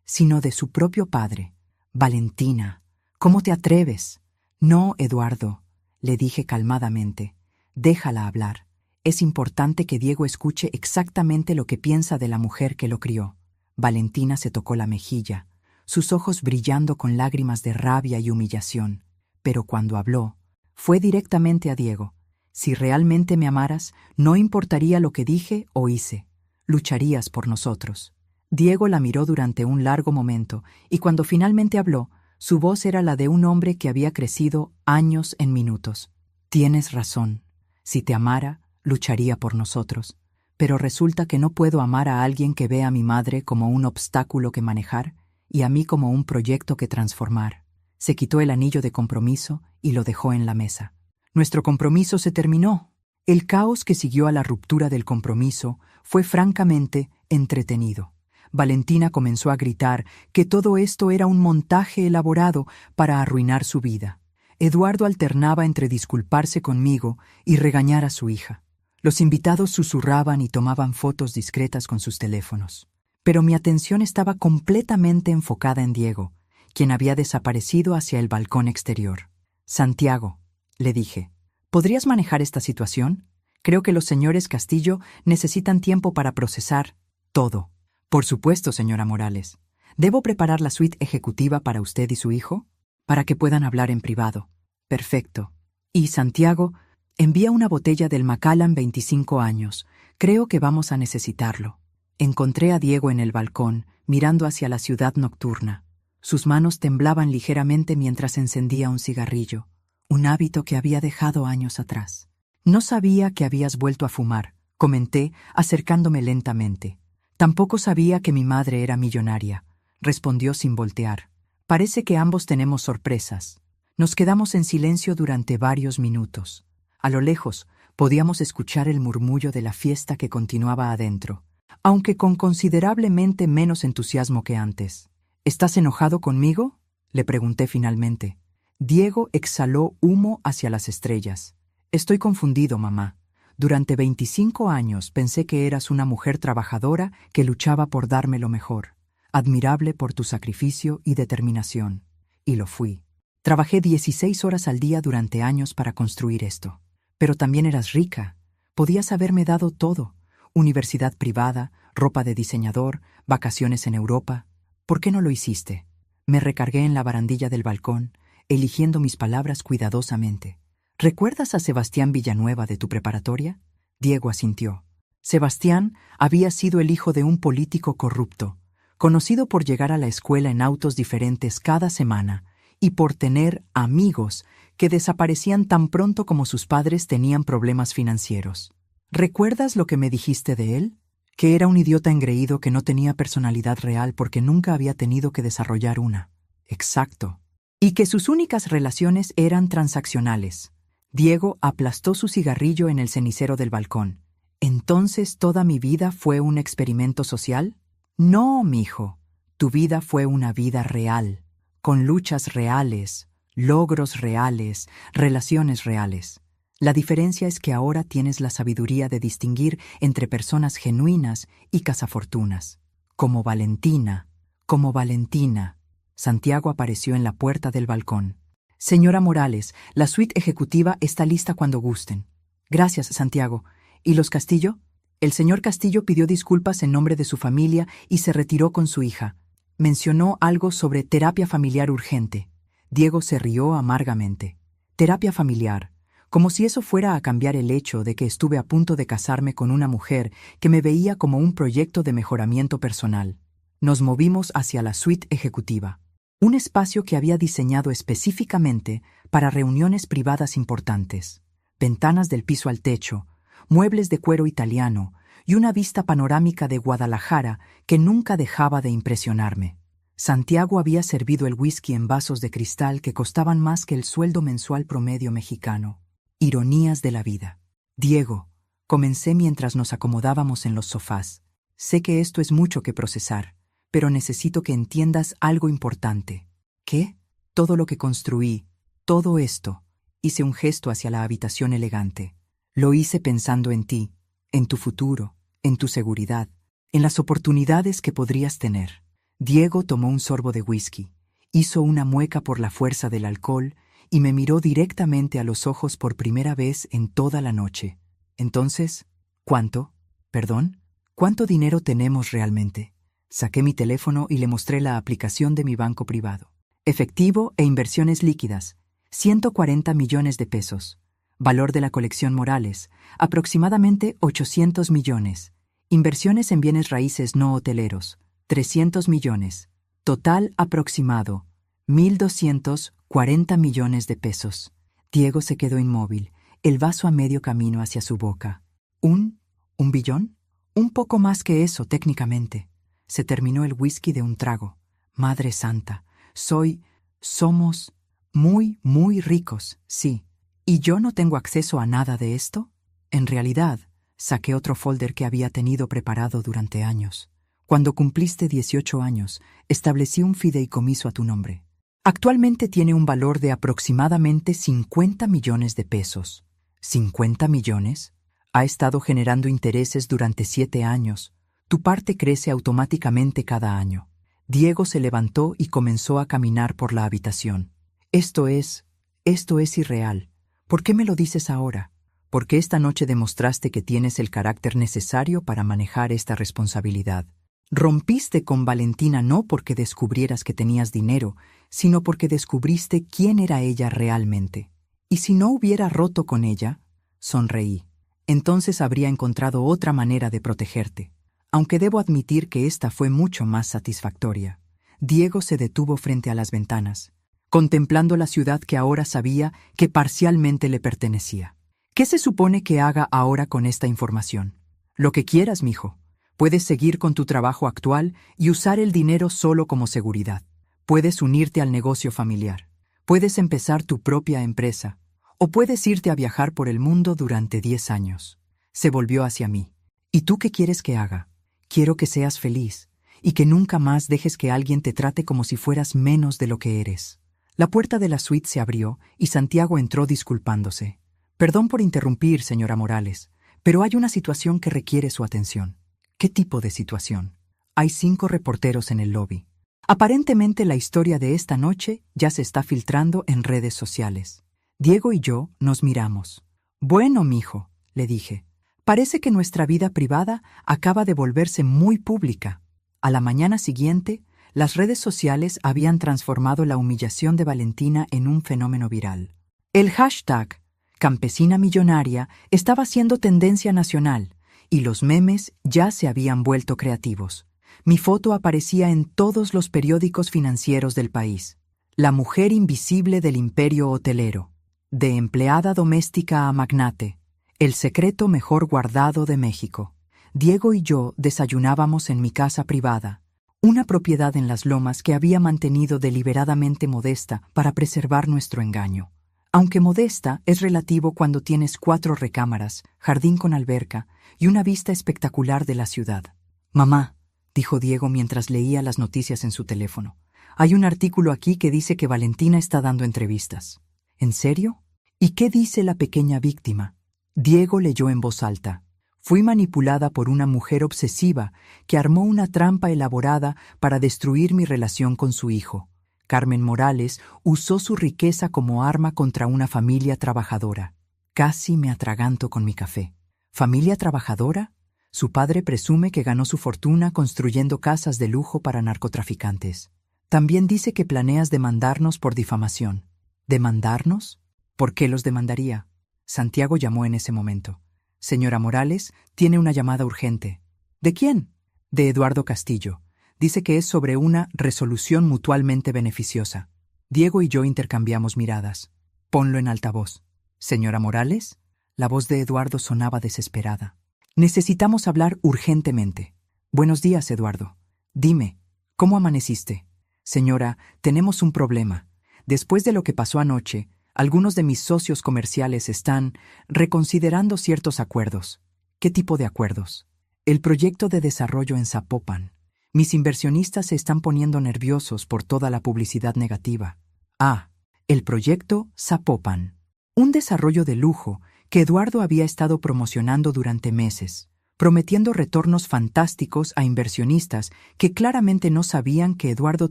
sino de su propio padre. «Valentina, ¿cómo te atreves?» «No, Eduardo», le dije calmadamente. «Déjala hablar. Es importante que Diego escuche exactamente lo que piensa de la mujer que lo crió». Valentina se tocó la mejilla, sus ojos brillando con lágrimas de rabia y humillación. Pero cuando habló, fue directamente a Diego. «Si realmente me amaras, no importaría lo que dije o hice. Lucharías por nosotros». Diego la miró durante un largo momento, y cuando finalmente habló, su voz era la de un hombre que había crecido años en minutos. «Tienes razón. Si te amara, lucharía por nosotros. Pero resulta que no puedo amar a alguien que ve a mi madre como un obstáculo que manejar y a mí como un proyecto que transformar». Se quitó el anillo de compromiso y lo dejó en la mesa. Nuestro compromiso se terminó. El caos que siguió a la ruptura del compromiso fue francamente entretenido. Valentina comenzó a gritar que todo esto era un montaje elaborado para arruinar su vida. Eduardo alternaba entre disculparse conmigo y regañar a su hija. Los invitados susurraban y tomaban fotos discretas con sus teléfonos. Pero mi atención estaba completamente enfocada en Diego, quien había desaparecido hacia el balcón exterior. «Santiago», le dije, ¿podrías manejar esta situación? Creo que los señores Castillo necesitan tiempo para procesar todo». «Por supuesto, señora Morales. ¿Debo preparar la suite ejecutiva para usted y su hijo? Para que puedan hablar en privado». «Perfecto. Y, Santiago, Envía una botella del Macallan 25 años. Creo que vamos a necesitarlo. Encontré a Diego en el balcón, mirando hacia la ciudad nocturna. Sus manos temblaban ligeramente mientras encendía un cigarrillo, un hábito que había dejado años atrás. No sabía que habías vuelto a fumar, comenté, acercándome lentamente. Tampoco sabía que mi madre era millonaria, respondió sin voltear. Parece que ambos tenemos sorpresas. Nos quedamos en silencio durante varios minutos. A lo lejos, podíamos escuchar el murmullo de la fiesta que continuaba adentro, aunque con considerablemente menos entusiasmo que antes. ¿Estás enojado conmigo?, le pregunté finalmente. Diego exhaló humo hacia las estrellas. Estoy confundido, mamá. Durante 25 años pensé que eras una mujer trabajadora que luchaba por darme lo mejor, admirable por tu sacrificio y determinación. Y lo fui. Trabajé 16 horas al día durante años para construir esto. Pero también eras rica. Podías haberme dado todo. Universidad privada, ropa de diseñador, vacaciones en Europa. ¿Por qué no lo hiciste? Me recargué en la barandilla del balcón, eligiendo mis palabras cuidadosamente. ¿Recuerdas a Sebastián Villanueva de tu preparatoria? Diego asintió. Sebastián había sido el hijo de un político corrupto, conocido por llegar a la escuela en autos diferentes cada semana y por tener amigos que desaparecían tan pronto como sus padres tenían problemas financieros. ¿Recuerdas lo que me dijiste de él? Que era un idiota engreído que no tenía personalidad real porque nunca había tenido que desarrollar una. Exacto. Y que sus únicas relaciones eran transaccionales. Diego aplastó su cigarrillo en el cenicero del balcón. ¿Entonces toda mi vida fue un experimento social? No, mijo. Tu vida fue una vida real, con luchas reales, logros reales, relaciones reales. La diferencia es que ahora tienes la sabiduría de distinguir entre personas genuinas y cazafortunas. Como Valentina, como Valentina. Santiago apareció en la puerta del balcón. Señora Morales, la suite ejecutiva está lista cuando gusten. Gracias, Santiago. ¿Y los Castillo? El señor Castillo pidió disculpas en nombre de su familia y se retiró con su hija. Mencionó algo sobre terapia familiar urgente. Diego se rió amargamente. Terapia familiar. Como si eso fuera a cambiar el hecho de que estuve a punto de casarme con una mujer que me veía como un proyecto de mejoramiento personal. Nos movimos hacia la suite ejecutiva, un espacio que había diseñado específicamente para reuniones privadas importantes. Ventanas del piso al techo, muebles de cuero italiano y una vista panorámica de Guadalajara que nunca dejaba de impresionarme. Santiago había servido el whisky en vasos de cristal que costaban más que el sueldo mensual promedio mexicano. Ironías de la vida. Diego, comencé mientras nos acomodábamos en los sofás. Sé que esto es mucho que procesar, pero necesito que entiendas algo importante. ¿Qué? Todo lo que construí, todo esto, hice un gesto hacia la habitación elegante. Lo hice pensando en ti, en tu futuro, en tu seguridad, en las oportunidades que podrías tener. Diego tomó un sorbo de whisky, hizo una mueca por la fuerza del alcohol y me miró directamente a los ojos por primera vez en toda la noche. Entonces, ¿cuánto? ¿Perdón? ¿Cuánto dinero tenemos realmente? Saqué mi teléfono y le mostré la aplicación de mi banco privado. Efectivo e inversiones líquidas, 140 millones de pesos. Valor de la colección Morales, aproximadamente 800 millones. Inversiones en bienes raíces no hoteleros, 300 millones. Total aproximado, 1.240 millones de pesos. Diego se quedó inmóvil, el vaso a medio camino hacia su boca. ¿Un billón? Un poco más que eso, técnicamente. Se terminó el whisky de un trago. Madre santa, somos muy, muy ricos, sí. ¿Y yo no tengo acceso a nada de esto? En realidad, saqué otro folder que había tenido preparado durante años. Cuando cumpliste 18 años, establecí un fideicomiso a tu nombre. Actualmente tiene un valor de aproximadamente 50 millones de pesos. ¿50 millones? Ha estado generando intereses durante 7 años. Tu parte crece automáticamente cada año. Diego se levantó y comenzó a caminar por la habitación. Esto es irreal. ¿Por qué me lo dices ahora? Porque esta noche demostraste que tienes el carácter necesario para manejar esta responsabilidad. Rompiste con Valentina no porque descubrieras que tenías dinero, sino porque descubriste quién era ella realmente. Y si no hubiera roto con ella, Sonreí. Entonces habría encontrado otra manera de protegerte, aunque debo admitir que esta fue mucho más satisfactoria. Diego se detuvo frente a las ventanas, contemplando la ciudad que ahora sabía que parcialmente le pertenecía. ¿Qué se supone que haga ahora con esta información? Lo que quieras, mijo. Puedes seguir con tu trabajo actual y usar el dinero solo como seguridad. Puedes unirte al negocio familiar. Puedes empezar tu propia empresa. O puedes irte a viajar por el mundo durante 10 años. Se volvió hacia mí. ¿Y tú qué quieres que haga? Quiero que seas feliz y que nunca más dejes que alguien te trate como si fueras menos de lo que eres. La puerta de la suite se abrió y Santiago entró disculpándose. Perdón por interrumpir, señora Morales, pero hay una situación que requiere su atención. ¿Qué tipo de situación? Hay 5 reporteros en el lobby. Aparentemente la historia de esta noche ya se está filtrando en redes sociales. Diego y yo nos miramos. Bueno, mijo, le dije, parece que nuestra vida privada acaba de volverse muy pública. A la mañana siguiente, las redes sociales habían transformado la humillación de Valentina en un fenómeno viral. El hashtag Campesina Millonaria estaba siendo tendencia nacional y los memes ya se habían vuelto creativos. Mi foto aparecía en todos los periódicos financieros del país. La mujer invisible del imperio hotelero. De empleada doméstica a magnate. El secreto mejor guardado de México. Diego y yo desayunábamos en mi casa privada, una propiedad en Las Lomas que había mantenido deliberadamente modesta para preservar nuestro engaño. Aunque modesta es relativo cuando tienes 4 recámaras, jardín con alberca y una vista espectacular de la ciudad. Mamá, dijo Diego mientras leía las noticias en su teléfono, hay un artículo aquí que dice que Valentina está dando entrevistas. ¿En serio? ¿Y qué dice la pequeña víctima? Diego leyó en voz alta. Fui manipulada por una mujer obsesiva que armó una trampa elaborada para destruir mi relación con su hijo. Carmen Morales usó su riqueza como arma contra una familia trabajadora. Casi me atraganto con mi café. ¿Familia trabajadora? Su padre presume que ganó su fortuna construyendo casas de lujo para narcotraficantes. También dice que planeas demandarnos por difamación. ¿Demandarnos? ¿Por qué los demandaría? Santiago llamó en ese momento. Señora Morales, tiene una llamada urgente. ¿De quién? De Eduardo Castillo. Dice que es sobre una resolución mutualmente beneficiosa. Diego y yo intercambiamos miradas. Ponlo en altavoz. ¿Señora Morales? La voz de Eduardo sonaba desesperada. Necesitamos hablar urgentemente. Buenos días, Eduardo. Dime, ¿cómo amaneciste? Señora, tenemos un problema. Después de lo que pasó anoche, algunos de mis socios comerciales están reconsiderando ciertos acuerdos. ¿Qué tipo de acuerdos? El proyecto de desarrollo en Zapopan. Mis inversionistas se están poniendo nerviosos por toda la publicidad negativa. Ah, el proyecto Zapopan. Un desarrollo de lujo que Eduardo había estado promocionando durante meses, prometiendo retornos fantásticos a inversionistas que claramente no sabían que Eduardo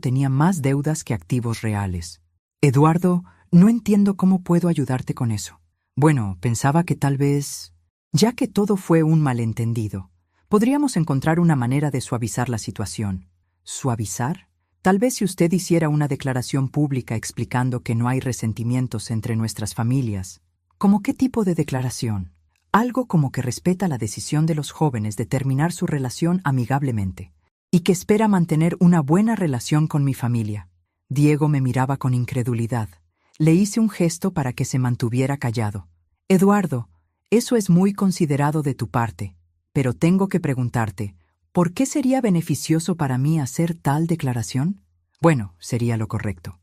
tenía más deudas que activos reales. Eduardo, no entiendo cómo puedo ayudarte con eso. Bueno, pensaba que tal vez, ya que todo fue un malentendido, podríamos encontrar una manera de suavizar la situación. ¿Suavizar? Tal vez si usted hiciera una declaración pública explicando que no hay resentimientos entre nuestras familias. ¿Cómo qué tipo de declaración? Algo como que respeta la decisión de los jóvenes de terminar su relación amigablemente y que espera mantener una buena relación con mi familia. Diego me miraba con incredulidad. Le hice un gesto para que se mantuviera callado. Eduardo, eso es muy considerado de tu parte, pero tengo que preguntarte, ¿por qué sería beneficioso para mí hacer tal declaración? Bueno, sería lo correcto.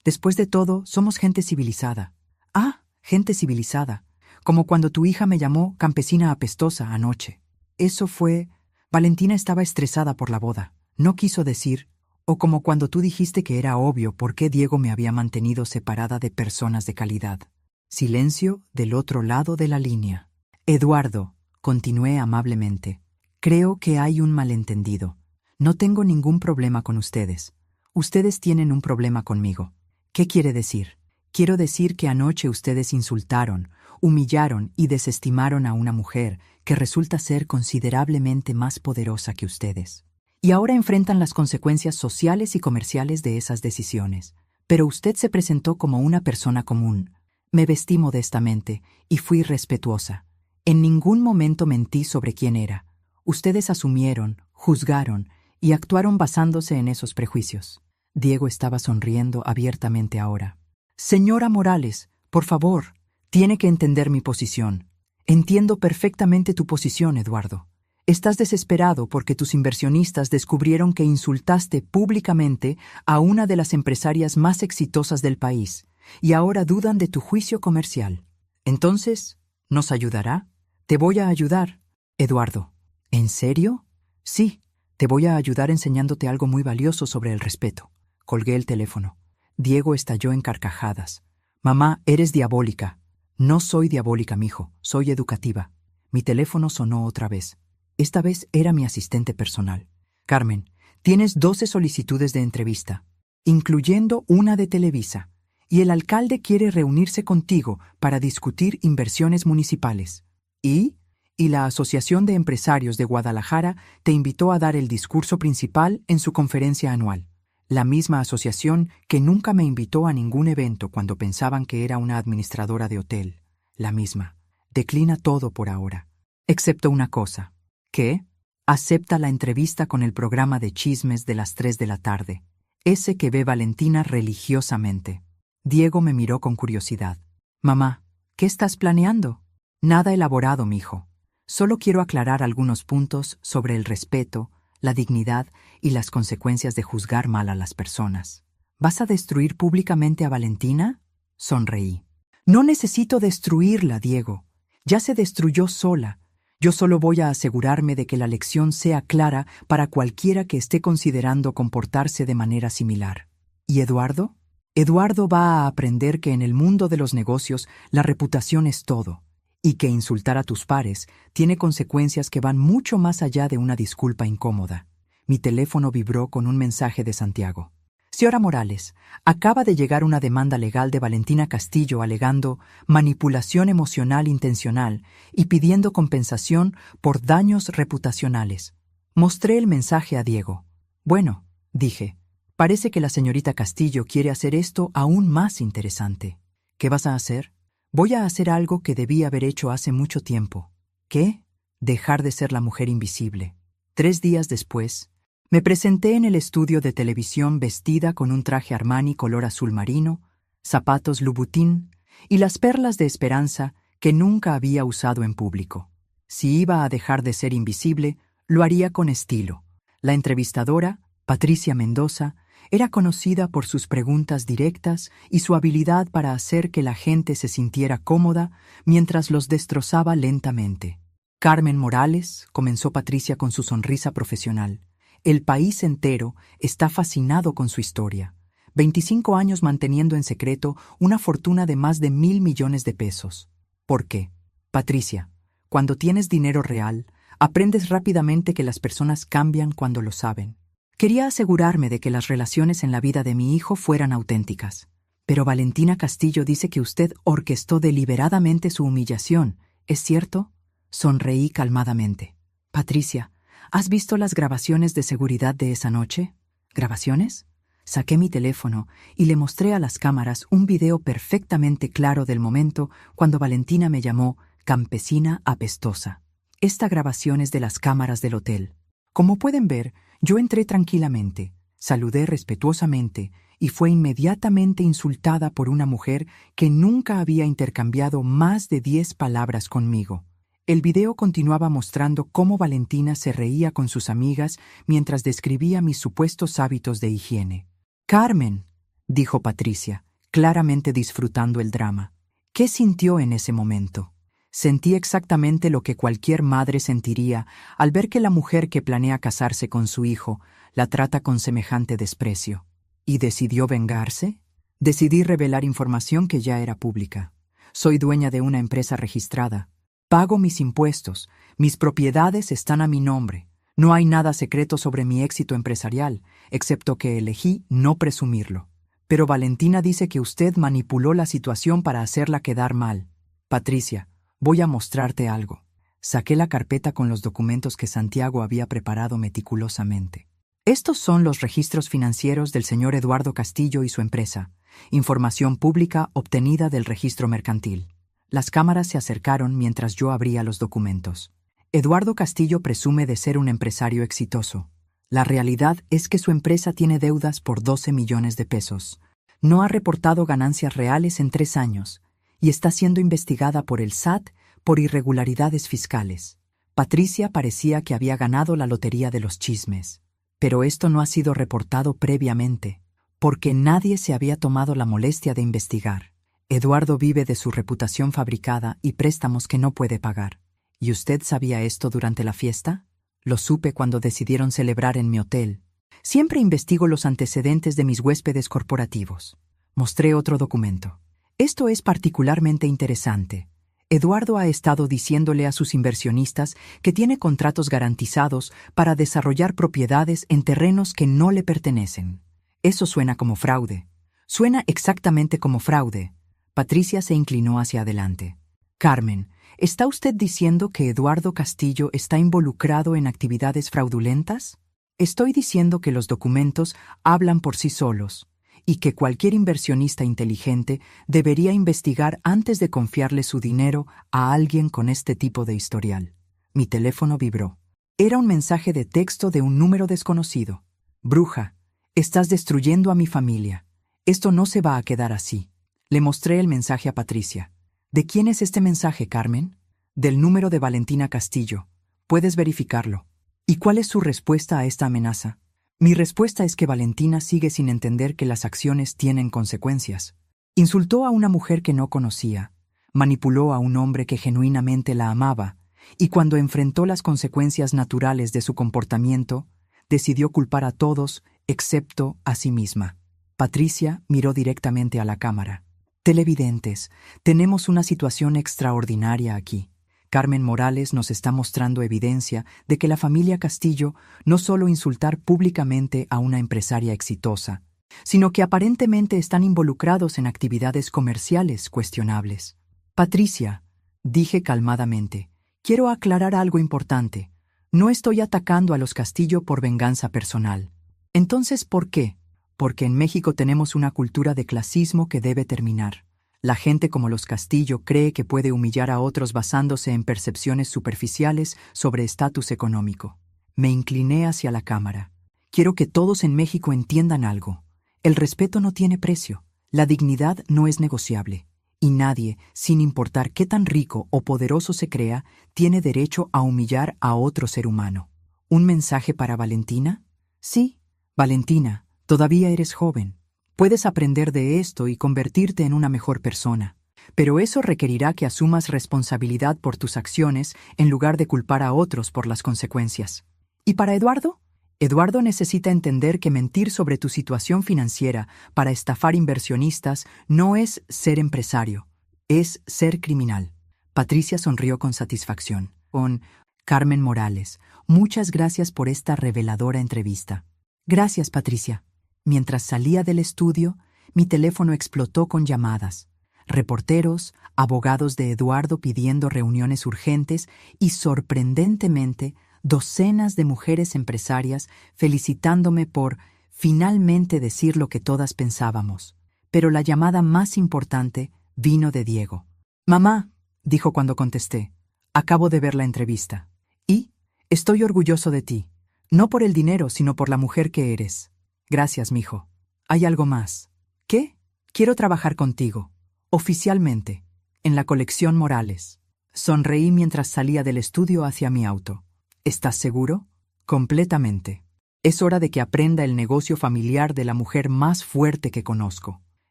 Después de todo, somos gente civilizada. Ah, gente civilizada. Como cuando tu hija me llamó campesina apestosa anoche. Eso fue... Valentina estaba estresada por la boda. No quiso decir... O como cuando tú dijiste que era obvio por qué Diego me había mantenido separada de personas de calidad. Silencio del otro lado de la línea. Eduardo, continué amablemente, creo que hay un malentendido. No tengo ningún problema con ustedes. Ustedes tienen un problema conmigo. ¿Qué quiere decir? Quiero decir que anoche ustedes insultaron, humillaron y desestimaron a una mujer que resulta ser considerablemente más poderosa que ustedes. Y ahora enfrentan las consecuencias sociales y comerciales de esas decisiones. Pero usted se presentó como una persona común. Me vestí modestamente y fui respetuosa. En ningún momento mentí sobre quién era. Ustedes asumieron, juzgaron y actuaron basándose en esos prejuicios. Diego estaba sonriendo abiertamente ahora. Señora Morales, por favor, tiene que entender mi posición. Entiendo perfectamente tu posición, Eduardo. Estás desesperado porque tus inversionistas descubrieron que insultaste públicamente a una de las empresarias más exitosas del país y ahora dudan de tu juicio comercial. Entonces, ¿nos ayudará? Te voy a ayudar. Eduardo, ¿en serio? Sí, te voy a ayudar enseñándote algo muy valioso sobre el respeto. Colgué el teléfono. Diego estalló en carcajadas. Mamá, eres diabólica. No soy diabólica, mijo, soy educativa. Mi teléfono sonó otra vez. Esta vez era mi asistente personal. Carmen, tienes 12 solicitudes de entrevista, incluyendo una de Televisa, y el alcalde quiere reunirse contigo para discutir inversiones municipales. Y la Asociación de Empresarios de Guadalajara te invitó a dar el discurso principal en su conferencia anual. La misma asociación que nunca me invitó a ningún evento cuando pensaban que era una administradora de hotel. La misma. Declina todo por ahora. Excepto una cosa. ¿Qué? Acepta la entrevista con el programa de chismes de las 3 de la tarde. Ese que ve Valentina religiosamente. Diego me miró con curiosidad. Mamá, ¿qué estás planeando? Nada elaborado, mijo. Solo quiero aclarar algunos puntos sobre el respeto, la dignidad y las consecuencias de juzgar mal a las personas. ¿Vas a destruir públicamente a Valentina? Sonreí. No necesito destruirla, Diego. Ya se destruyó sola. Yo solo voy a asegurarme de que la lección sea clara para cualquiera que esté considerando comportarse de manera similar. ¿Y Eduardo? Eduardo va a aprender que en el mundo de los negocios la reputación es todo, y que insultar a tus pares tiene consecuencias que van mucho más allá de una disculpa incómoda. Mi teléfono vibró con un mensaje de Santiago. Señora Morales, acaba de llegar una demanda legal de Valentina Castillo alegando manipulación emocional intencional y pidiendo compensación por daños reputacionales. Mostré el mensaje a Diego. Bueno, dije, parece que la señorita Castillo quiere hacer esto aún más interesante. ¿Qué vas a hacer? Voy a hacer algo que debí haber hecho hace mucho tiempo. ¿Qué? Dejar de ser la mujer invisible. 3 días después, me presenté en el estudio de televisión vestida con un traje Armani color azul marino, zapatos Louboutin y las perlas de esperanza que nunca había usado en público. Si iba a dejar de ser invisible, lo haría con estilo. La entrevistadora, Patricia Mendoza, era conocida por sus preguntas directas y su habilidad para hacer que la gente se sintiera cómoda mientras los destrozaba lentamente. Carmen Morales, comenzó Patricia con su sonrisa profesional. El país entero está fascinado con su historia. 25 años manteniendo en secreto una fortuna de más de 1,000 millones de pesos. ¿Por qué? Patricia, cuando tienes dinero real, aprendes rápidamente que las personas cambian cuando lo saben. Quería asegurarme de que las relaciones en la vida de mi hijo fueran auténticas. Pero Valentina Castillo dice que usted orquestó deliberadamente su humillación. ¿Es cierto? Sonreí calmadamente. Patricia, ¿has visto las grabaciones de seguridad de esa noche? ¿Grabaciones? Saqué mi teléfono y le mostré a las cámaras un video perfectamente claro del momento cuando Valentina me llamó campesina apestosa. Esta grabación es de las cámaras del hotel. Como pueden ver, yo entré tranquilamente, saludé respetuosamente y fue inmediatamente insultada por una mujer que nunca había intercambiado más de 10 palabras conmigo. El video continuaba mostrando cómo Valentina se reía con sus amigas mientras describía mis supuestos hábitos de higiene. «Carmen», dijo Patricia, claramente disfrutando el drama. ¿Qué sintió en ese momento? Sentí exactamente lo que cualquier madre sentiría al ver que la mujer que planea casarse con su hijo la trata con semejante desprecio. ¿Y decidió vengarse? Decidí revelar información que ya era pública. Soy dueña de una empresa registrada. Pago mis impuestos, mis propiedades están a mi nombre. No hay nada secreto sobre mi éxito empresarial, excepto que elegí no presumirlo. Pero Valentina dice que usted manipuló la situación para hacerla quedar mal. Patricia, voy a mostrarte algo. Saqué la carpeta con los documentos que Santiago había preparado meticulosamente. Estos son los registros financieros del señor Eduardo Castillo y su empresa. información pública obtenida del registro mercantil. Las cámaras se acercaron mientras yo abría los documentos. Eduardo Castillo presume de ser un empresario exitoso. La realidad es que su empresa tiene deudas por 12 millones de pesos. No ha reportado ganancias reales en 3 años y está siendo investigada por el SAT por irregularidades fiscales. Patricia parecía que había ganado la lotería de los chismes, pero esto no ha sido reportado previamente, porque nadie se había tomado la molestia de investigar. Eduardo vive de su reputación fabricada y préstamos que no puede pagar. ¿Y usted sabía esto durante la fiesta? Lo supe cuando decidieron celebrar en mi hotel. Siempre investigo los antecedentes de mis huéspedes corporativos. Mostré otro documento. Esto es particularmente interesante. Eduardo ha estado diciéndole a sus inversionistas que tiene contratos garantizados para desarrollar propiedades en terrenos que no le pertenecen. Eso suena como fraude. Suena exactamente como fraude. Patricia se inclinó hacia adelante. Carmen, ¿está usted diciendo que Eduardo Castillo está involucrado en actividades fraudulentas? Estoy diciendo que los documentos hablan por sí solos y que cualquier inversionista inteligente debería investigar antes de confiarle su dinero a alguien con este tipo de historial. Mi teléfono vibró. Era un mensaje de texto de un número desconocido. Bruja, estás destruyendo a mi familia. Esto no se va a quedar así. Le mostré el mensaje a Patricia. ¿De quién es este mensaje, Carmen? Del número de Valentina Castillo. Puedes verificarlo. ¿Y cuál es su respuesta a esta amenaza? Mi respuesta es que Valentina sigue sin entender que las acciones tienen consecuencias. Insultó a una mujer que no conocía, manipuló a un hombre que genuinamente la amaba, y cuando enfrentó las consecuencias naturales de su comportamiento, decidió culpar a todos excepto a sí misma. Patricia miró directamente a la cámara. Televidentes, tenemos una situación extraordinaria aquí. Carmen Morales nos está mostrando evidencia de que la familia Castillo no solo insultar públicamente a una empresaria exitosa, sino que aparentemente están involucrados en actividades comerciales cuestionables. Patricia, dije calmadamente, quiero aclarar algo importante. No estoy atacando a los Castillo por venganza personal. Entonces, ¿por qué? Porque en México tenemos una cultura de clasismo que debe terminar. La gente como los Castillo cree que puede humillar a otros basándose en percepciones superficiales sobre estatus económico. Me incliné hacia la cámara. Quiero que todos en México entiendan algo. El respeto no tiene precio. La dignidad no es negociable. Y nadie, sin importar qué tan rico o poderoso se crea, tiene derecho a humillar a otro ser humano. ¿Un mensaje para Valentina? Sí, Valentina, todavía eres joven. Puedes aprender de esto y convertirte en una mejor persona, pero eso requerirá que asumas responsabilidad por tus acciones en lugar de culpar a otros por las consecuencias. ¿Y para Eduardo? Eduardo necesita entender que mentir sobre tu situación financiera para estafar inversionistas no es ser empresario, es ser criminal. Patricia sonrió con satisfacción. Con Carmen Morales, muchas gracias por esta reveladora entrevista. Gracias, Patricia. Mientras salía del estudio, mi teléfono explotó con llamadas. Reporteros, abogados de Eduardo pidiendo reuniones urgentes y, sorprendentemente, docenas de mujeres empresarias felicitándome por finalmente decir lo que todas pensábamos. Pero la llamada más importante vino de Diego. «Mamá», dijo cuando contesté, «acabo de ver la entrevista. Y estoy orgulloso de ti, no por el dinero, sino por la mujer que eres». «Gracias, mijo. Hay algo más». «¿Qué?» «Quiero trabajar contigo, oficialmente, en la colección Morales». Sonreí mientras salía del estudio hacia mi auto. «¿Estás seguro?» «Completamente. Es hora de que aprenda el negocio familiar de la mujer más fuerte que conozco».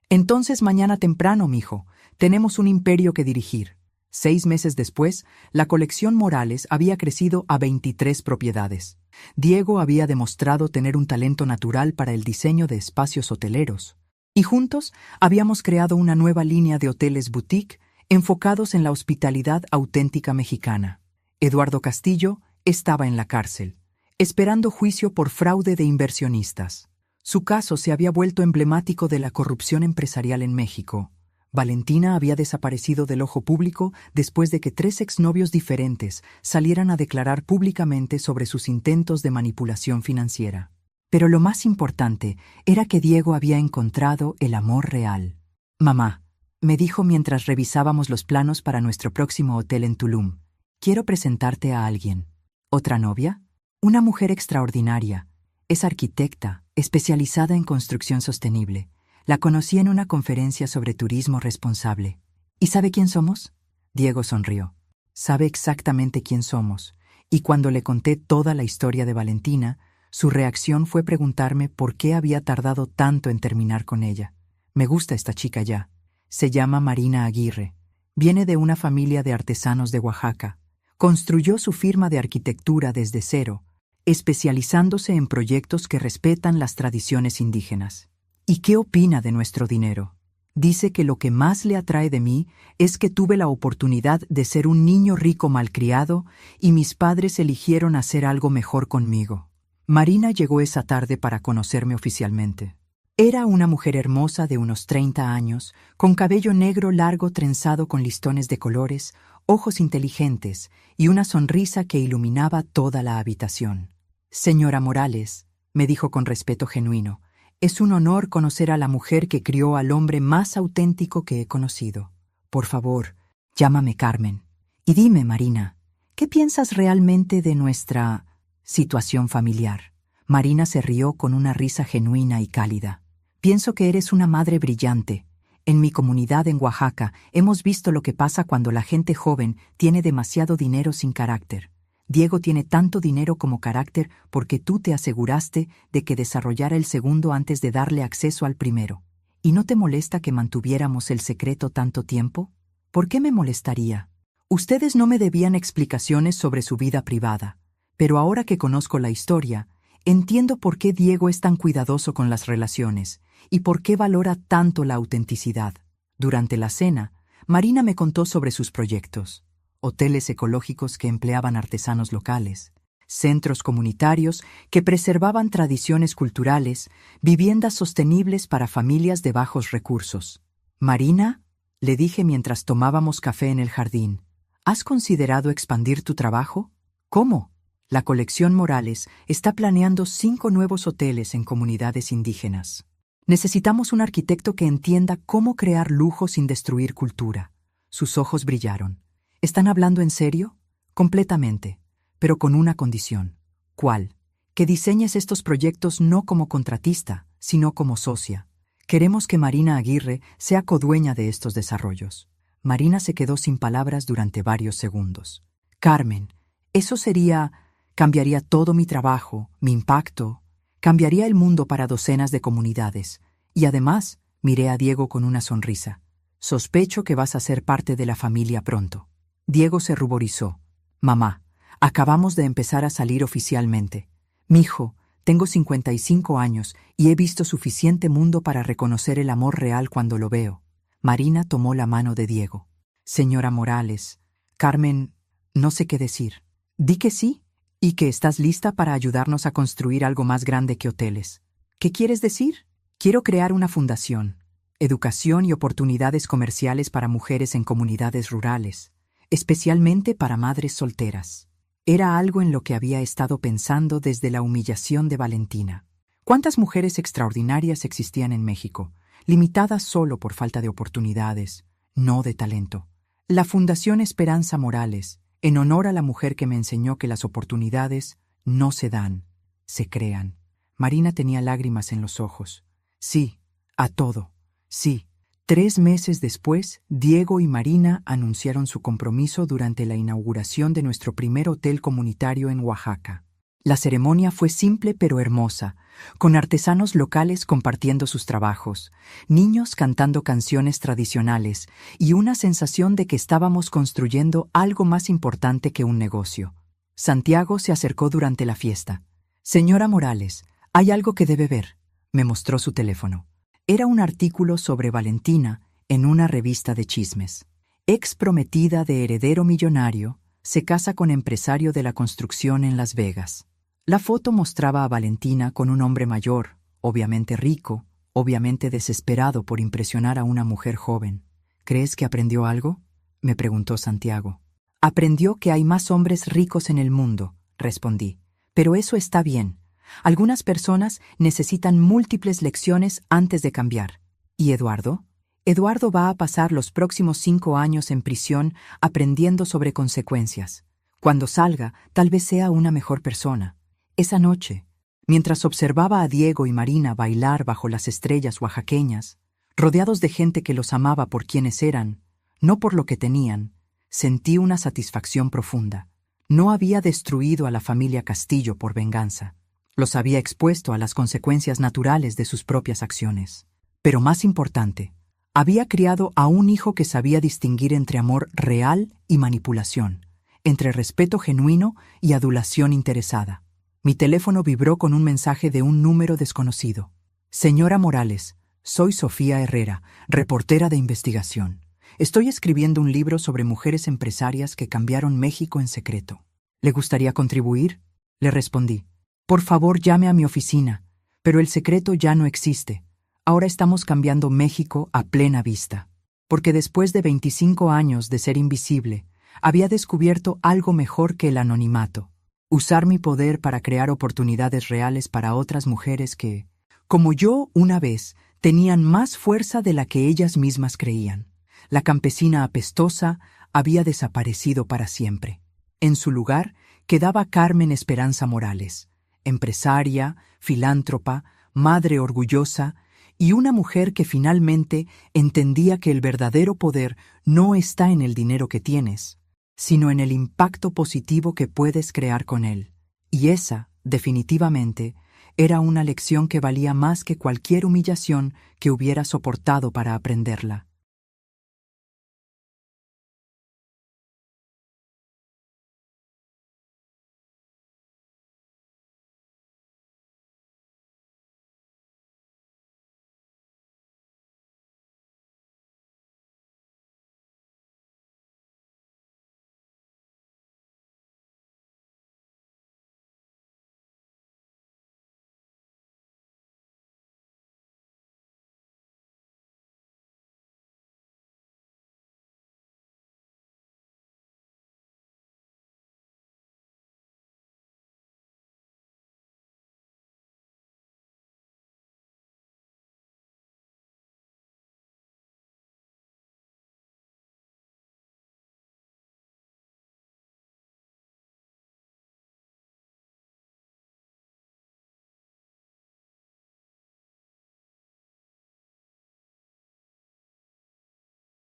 «Entonces mañana temprano, mijo, tenemos un imperio que dirigir». 6 meses después, la colección Morales había crecido a 23 propiedades. Diego había demostrado tener un talento natural para el diseño de espacios hoteleros. Y juntos habíamos creado una nueva línea de hoteles boutique enfocados en la hospitalidad auténtica mexicana. Eduardo Castillo estaba en la cárcel, esperando juicio por fraude de inversionistas. Su caso se había vuelto emblemático de la corrupción empresarial en México. Valentina había desaparecido del ojo público después de que 3 exnovios diferentes salieran a declarar públicamente sobre sus intentos de manipulación financiera. Pero lo más importante era que Diego había encontrado el amor real. «Mamá», me dijo mientras revisábamos los planos para nuestro próximo hotel en Tulum, «quiero presentarte a alguien». ¿Otra novia? Una mujer extraordinaria. Es arquitecta, especializada en construcción sostenible. La conocí en una conferencia sobre turismo responsable. ¿Y sabe quién somos? Diego sonrió. Sabe exactamente quién somos. Y cuando le conté toda la historia de Valentina, su reacción fue preguntarme por qué había tardado tanto en terminar con ella. Me gusta esta chica ya. Se llama Marina Aguirre. Viene de una familia de artesanos de Oaxaca. Construyó su firma de arquitectura desde cero, especializándose en proyectos que respetan las tradiciones indígenas. ¿Y qué opina de nuestro dinero? Dice que lo que más le atrae de mí es que tuve la oportunidad de ser un niño rico malcriado y mis padres eligieron hacer algo mejor conmigo. Marina llegó esa tarde para conocerme oficialmente. Era una mujer hermosa de unos 30 años, con cabello negro largo trenzado con listones de colores, ojos inteligentes y una sonrisa que iluminaba toda la habitación. «Señora Morales», me dijo con respeto genuino, «es un honor conocer a la mujer que crió al hombre más auténtico que he conocido. Por favor, llámame Carmen. Y dime, Marina, ¿qué piensas realmente de nuestra situación familiar?» Marina se rió con una risa genuina y cálida. «Pienso que eres una madre brillante. En mi comunidad en Oaxaca hemos visto lo que pasa cuando la gente joven tiene demasiado dinero sin carácter. Diego tiene tanto dinero como carácter porque tú te aseguraste de que desarrollara el segundo antes de darle acceso al primero. ¿Y no te molesta que mantuviéramos el secreto tanto tiempo? ¿Por qué me molestaría? Ustedes no me debían explicaciones sobre su vida privada, pero ahora que conozco la historia, entiendo por qué Diego es tan cuidadoso con las relaciones y por qué valora tanto la autenticidad. Durante la cena, Marina me contó sobre sus proyectos. Hoteles ecológicos que empleaban artesanos locales, centros comunitarios que preservaban tradiciones culturales, viviendas sostenibles para familias de bajos recursos. «Marina», le dije mientras tomábamos café en el jardín, ¿has considerado expandir tu trabajo? ¿Cómo? La colección Morales está planeando 5 nuevos hoteles en comunidades indígenas. Necesitamos un arquitecto que entienda cómo crear lujo sin destruir cultura. Sus ojos brillaron. ¿Están hablando en serio? Completamente, pero con una condición. ¿Cuál? Que diseñes estos proyectos no como contratista, sino como socia. Queremos que Marina Aguirre sea codueña de estos desarrollos. Marina se quedó sin palabras durante varios segundos. «Carmen, eso cambiaría todo mi trabajo, mi impacto, cambiaría el mundo para docenas de comunidades. Y además», miré a Diego con una sonrisa, «sospecho que vas a ser parte de la familia pronto». Diego se ruborizó. «Mamá, acabamos de empezar a salir oficialmente. Mijo, tengo 55 años y he visto suficiente mundo para reconocer el amor real cuando lo veo». Marina tomó la mano de Diego. «Señora Morales, Carmen, no sé qué decir. Di que sí y que estás lista para ayudarnos a construir algo más grande que hoteles. ¿Qué quieres decir? Quiero crear una fundación, educación y oportunidades comerciales para mujeres en comunidades rurales, especialmente para madres solteras». Era algo en lo que había estado pensando desde la humillación de Valentina. ¿Cuántas mujeres extraordinarias existían en México, limitadas solo por falta de oportunidades, no de talento? La Fundación Esperanza Morales, en honor a la mujer que me enseñó que las oportunidades no se dan, se crean. Marina tenía lágrimas en los ojos. Sí, a todo, sí. 3 meses después, Diego y Marina anunciaron su compromiso durante la inauguración de nuestro primer hotel comunitario en Oaxaca. La ceremonia fue simple pero hermosa, con artesanos locales compartiendo sus trabajos, niños cantando canciones tradicionales y una sensación de que estábamos construyendo algo más importante que un negocio. Santiago se acercó durante la fiesta. «Señora Morales, hay algo que debe ver». Me mostró su teléfono. Era un artículo sobre Valentina en una revista de chismes. Ex prometida de heredero millonario, se casa con empresario de la construcción en Las Vegas. La foto mostraba a Valentina con un hombre mayor, obviamente rico, obviamente desesperado por impresionar a una mujer joven. «¿Crees que aprendió algo?», me preguntó Santiago. «Aprendió que hay más hombres ricos en el mundo», respondí. «Pero eso está bien. Algunas personas necesitan múltiples lecciones antes de cambiar. ¿Y Eduardo? Eduardo va a pasar los próximos 5 años en prisión aprendiendo sobre consecuencias. Cuando salga, tal vez sea una mejor persona. Esa noche, mientras observaba a Diego y Marina bailar bajo las estrellas oaxaqueñas, rodeados de gente que los amaba por quienes eran, no por lo que tenían, sentí una satisfacción profunda. No había destruido a la familia Castillo por venganza. Los había expuesto a las consecuencias naturales de sus propias acciones. Pero más importante, había criado a un hijo que sabía distinguir entre amor real y manipulación, entre respeto genuino y adulación interesada. Mi teléfono vibró con un mensaje de un número desconocido. Señora Morales, soy Sofía Herrera, reportera de investigación. Estoy escribiendo un libro sobre mujeres empresarias que cambiaron México en secreto. ¿Le gustaría contribuir? Le respondí. Por favor, llame a mi oficina. Pero el secreto ya no existe. Ahora estamos cambiando México a plena vista. Porque después de 25 años de ser invisible, había descubierto algo mejor que el anonimato. Usar mi poder para crear oportunidades reales para otras mujeres que, como yo una vez, tenían más fuerza de la que ellas mismas creían. La campesina apestosa había desaparecido para siempre. En su lugar quedaba Carmen Esperanza Morales, empresaria, filántropa, madre orgullosa y una mujer que finalmente entendía que el verdadero poder no está en el dinero que tienes, sino en el impacto positivo que puedes crear con él. Y esa, definitivamente, era una lección que valía más que cualquier humillación que hubiera soportado para aprenderla.